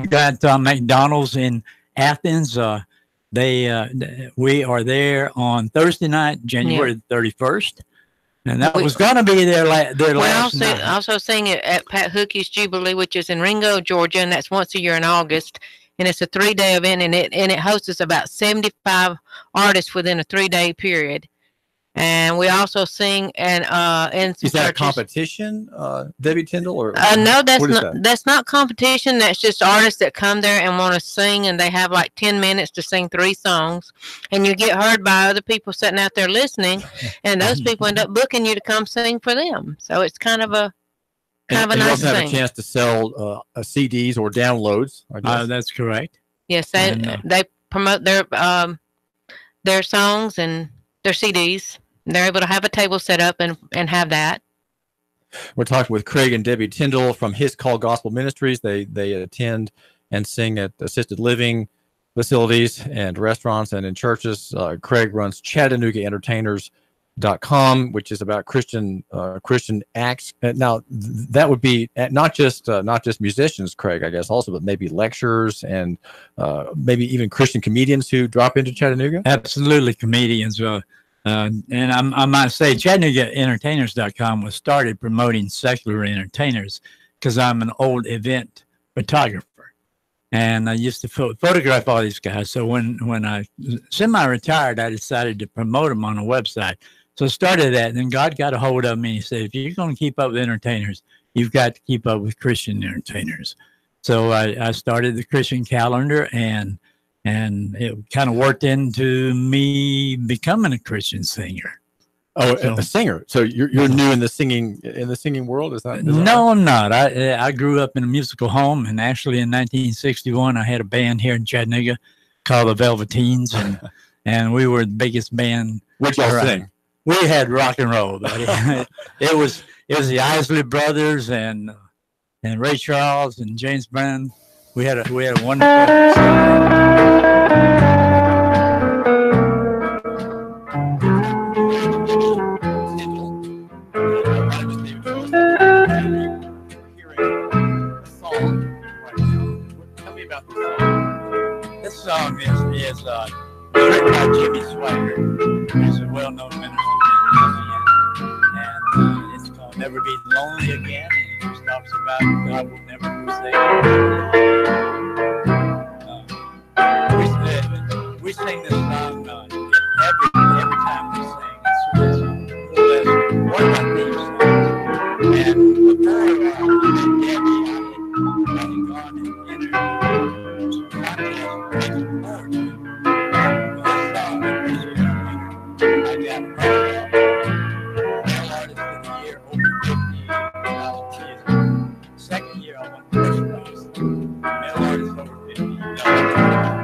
[SPEAKER 18] we got McDonald's in Athens. We are there on Thursday night, January 31st. And that was going to be there last night.
[SPEAKER 21] Also sing it at Pat Hookie's Jubilee, which is in Ringo, Georgia, and that's once a year in August. And it's a 3-day event, and it hosts about 75 artists within a 3-day period. And we also sing in
[SPEAKER 1] is that a competition, Debbie Tyndall, or
[SPEAKER 21] no? That's not competition. That's just artists that come there and want to sing, and they have like 10 minutes to sing 3 songs, and you get heard by other people sitting out there listening, and those people end up booking you to come sing for them. So it's kind of a nice thing. You also
[SPEAKER 1] have a chance to sell CDs or downloads. I guess.
[SPEAKER 18] That's correct.
[SPEAKER 21] Yes, they promote their songs and their CDs. They're able to have a table set up and have that.
[SPEAKER 1] We're talking with Craig and Debbie Tyndall from His Call Gospel Ministries. They attend and sing at assisted living facilities and restaurants and in churches. Craig runs ChattanoogaEntertainers.com, which is about Christian acts. Now that would be not just musicians, Craig, I guess also, but maybe lecturers and maybe even Christian comedians who drop into Chattanooga.
[SPEAKER 18] Absolutely, comedians. And I might say ChattanoogaEntertainers.com was started promoting secular entertainers because I'm an old event photographer. And I used to photograph all these guys. So when I semi-retired, I decided to promote them on a website. So I started that, and then God got a hold of me and he said, if you're going to keep up with entertainers, you've got to keep up with Christian entertainers. So I started the Christian calendar, and it kind of worked into me becoming a Christian singer.
[SPEAKER 1] Oh,
[SPEAKER 18] So-
[SPEAKER 1] a singer. So you're new in the singing world. Is that
[SPEAKER 18] No, I'm not. I grew up in a musical home, and actually in 1961, I had a band here in Chattanooga called the Velveteens, and we were the biggest band.
[SPEAKER 1] What y'all
[SPEAKER 18] around.
[SPEAKER 1] sing?
[SPEAKER 18] We had rock and roll, buddy. it was the Isley Brothers and Ray Charles and James Brown. We had a wonderful. This song is written by Jimmy Swaggart, who's a well-known minister in Louisiana, and it's called "Never Be Lonely Again," and it talks about God will never forsake you. We sing this song every time we sing. It's more or less one of my theme songs. And before Debbie, I had gone and interviewed Second year, I won the first prize. Male artist over 50.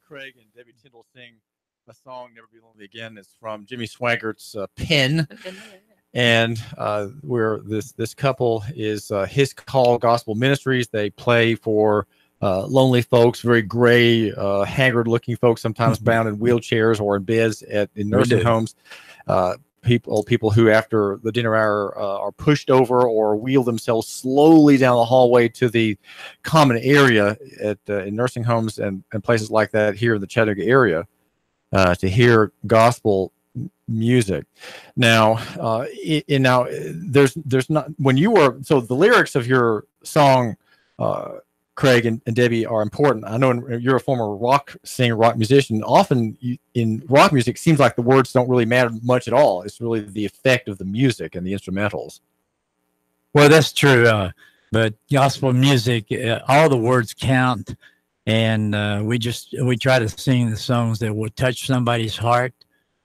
[SPEAKER 1] Craig and Debbie Tyndall sing a song, Never Be Lonely Again. It's from Jimmy Swaggart's pen. And where this couple is His Call Gospel Ministries. They play for lonely folks, very gray, haggard-looking folks, sometimes bound in wheelchairs or in beds in nursing homes. People who, after the dinner hour, are pushed over or wheel themselves slowly down the hallway to the common area in nursing homes and places like that here in the Chattanooga area to hear gospel music. Now, there's not, when you were, so the lyrics of your song, Craig and Debbie, are important. I know you're a former rock singer, rock musician. Often in rock music, it seems like the words don't really matter much at all. It's really the effect of the music and the instrumentals.
[SPEAKER 18] Well, that's true. But gospel music, all the words count. And we try to sing the songs that will touch somebody's heart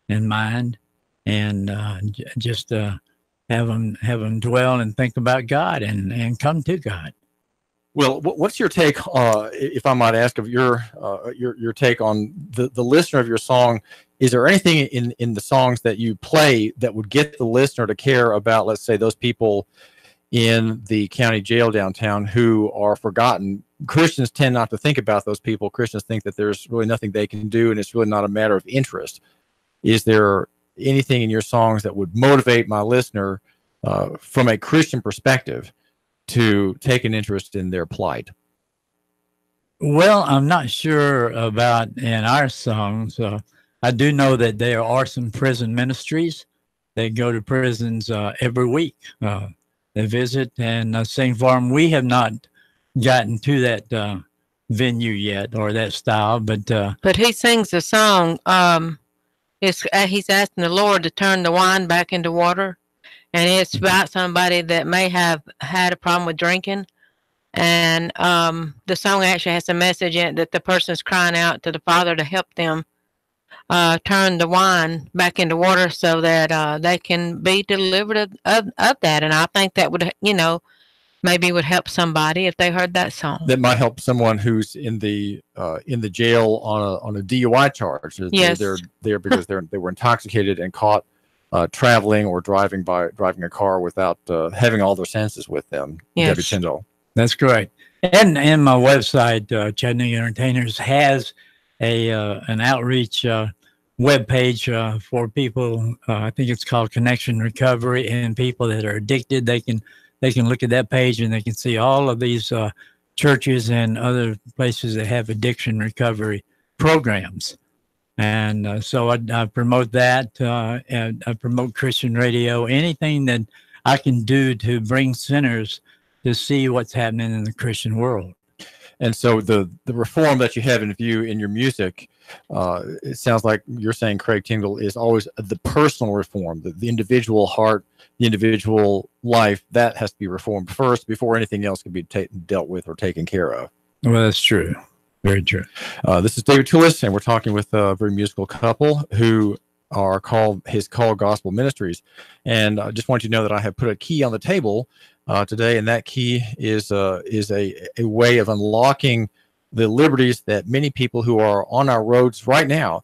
[SPEAKER 18] and mind, and just have them dwell and think about God and come to God.
[SPEAKER 1] Well, what's your take, if I might ask, of your take on the listener of your song? Is there anything in the songs that you play that would get the listener to care about, let's say, those people in the county jail downtown who are forgotten? Christians tend not to think about those people. Christians think that there's really nothing they can do, and it's really not a matter of interest. Is there anything in your songs that would motivate my listener from a Christian perspective to take an interest in their plight?
[SPEAKER 18] Well, I'm not sure about in our songs. I do know that there are some prison ministries. They go to prisons every week. They visit and sing for them. We have not gotten to that venue yet, or that style, but
[SPEAKER 21] he sings a song. He's asking the Lord to turn the wine back into water, and it's about somebody that may have had a problem with drinking. And the song actually has a message in it that the person's crying out to the Father to help them turn the wine back into water so that they can be delivered of that. And I think that would, maybe would help somebody if they heard that song.
[SPEAKER 1] That might help someone who's in the jail on a DUI charge.
[SPEAKER 21] Yes.
[SPEAKER 1] They're there because they were intoxicated and caught traveling or driving a car without having all their senses with them.
[SPEAKER 18] Yes.
[SPEAKER 1] Debbie Tyndall.
[SPEAKER 18] That's correct. And my website, Chattanooga Entertainers, has an outreach webpage for people. I think it's called Connection Recovery, and people that are addicted. They can look at that page and they can see all of these churches and other places that have addiction recovery programs. And so I promote that, and I promote Christian radio, anything that I can do to bring sinners to see what's happening in the Christian world.
[SPEAKER 1] And so the reform that you have in view in your music, it sounds like you're saying, Craig Tyndall, is always the personal reform, the individual heart, the individual life, that has to be reformed first before anything else can be dealt with or taken care of.
[SPEAKER 18] Well, that's true. Very true.
[SPEAKER 1] This is David Toulis, and we're talking with a very musical couple who are called Gospel Ministries. And I just want you to know that I have put a key on the table today, and that key is a way of unlocking the liberties that many people who are on our roads right now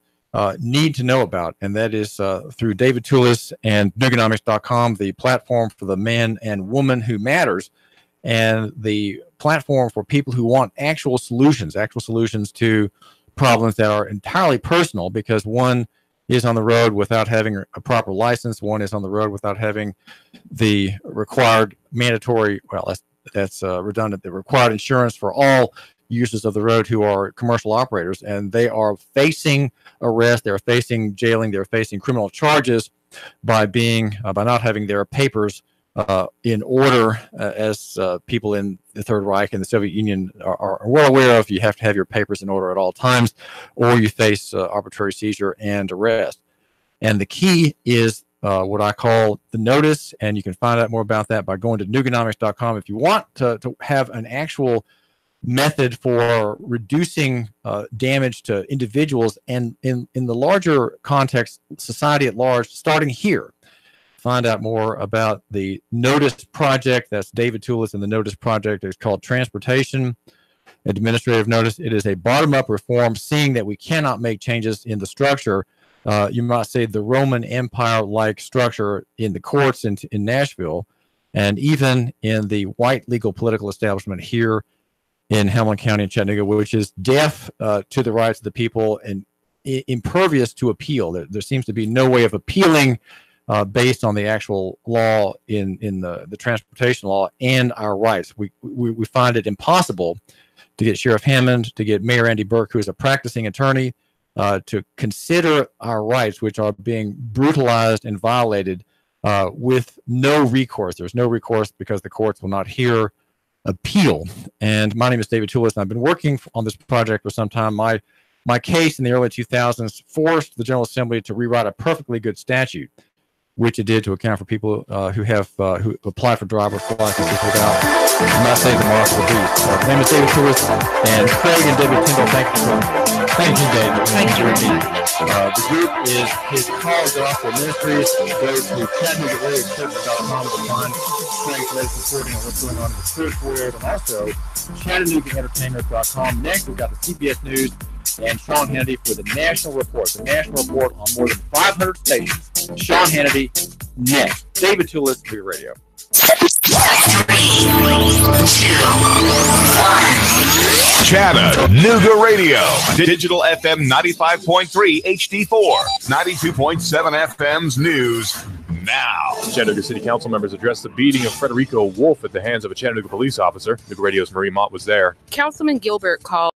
[SPEAKER 1] need to know about, and that is through David Toulis and Nuganomics.com, the platform for the man and woman who matters, and the platform for people who want actual solutions to problems that are entirely personal, because one is on the road without having a proper license, one is on the road without having the required mandatory, well, that's redundant, the required insurance for all users of the road who are commercial operators, and they are facing arrest, they're facing jailing, they're facing criminal charges by not having their papers in order, as people in the Third Reich and the Soviet Union are well aware of. You have to have your papers in order at all times, or you face arbitrary seizure and arrest. And the key is what I call the notice, and you can find out more about that by going to Nuganomics.com. If you want to have an actual method for reducing damage to individuals and in the larger context, society at large, starting here. Find out more about the Notice Project. That's David Toulis, and the Notice Project is called Transportation Administrative Notice. It is a bottom-up reform, seeing that we cannot make changes in the structure. You might say the Roman Empire-like structure in the courts in Nashville, and even in the white legal political establishment here in Hamilton County and Chattanooga, which is deaf to the rights of the people and impervious to appeal. There seems to be no way of appealing based on the actual law in the transportation law and our rights. We find it impossible to get Sheriff Hammond, to get Mayor Andy Burke, who is a practicing attorney, to consider our rights, which are being brutalized and violated with no recourse. There's no recourse because the courts will not hear appeal. And my name is David Toulis, and I've been working on this project for some time. My case in the early 2000s forced the General Assembly to rewrite a perfectly good statute, which it did to account for people who apply for driver's licenses without, I'm not saying the mark of the beast. My name is David Toulis, and Craig and David Kendall, thank you, David. Thank you. The group is His Call Gospel Ministries. Go to ChattanoogaAreaChurch.com to find Craig's latest reporting on what's going on in the spiritual world, and also ChattanoogaEntertainment.com. Next, we've got the CBS News and Sean Hannity for the National Report. The National Report on more than 500 stations. Sean Hannity next. David Toulis, Free Radio.
[SPEAKER 2] 3, 2, 1.
[SPEAKER 3] Chattanooga Radio. Digital FM 95.3 HD4. 92.7 FM's news now.
[SPEAKER 4] Chattanooga City Council members addressed the beating of Frederico Wolf at the hands of a Chattanooga police officer. New Radio's Marie Mott was there.
[SPEAKER 5] Councilman Gilbert called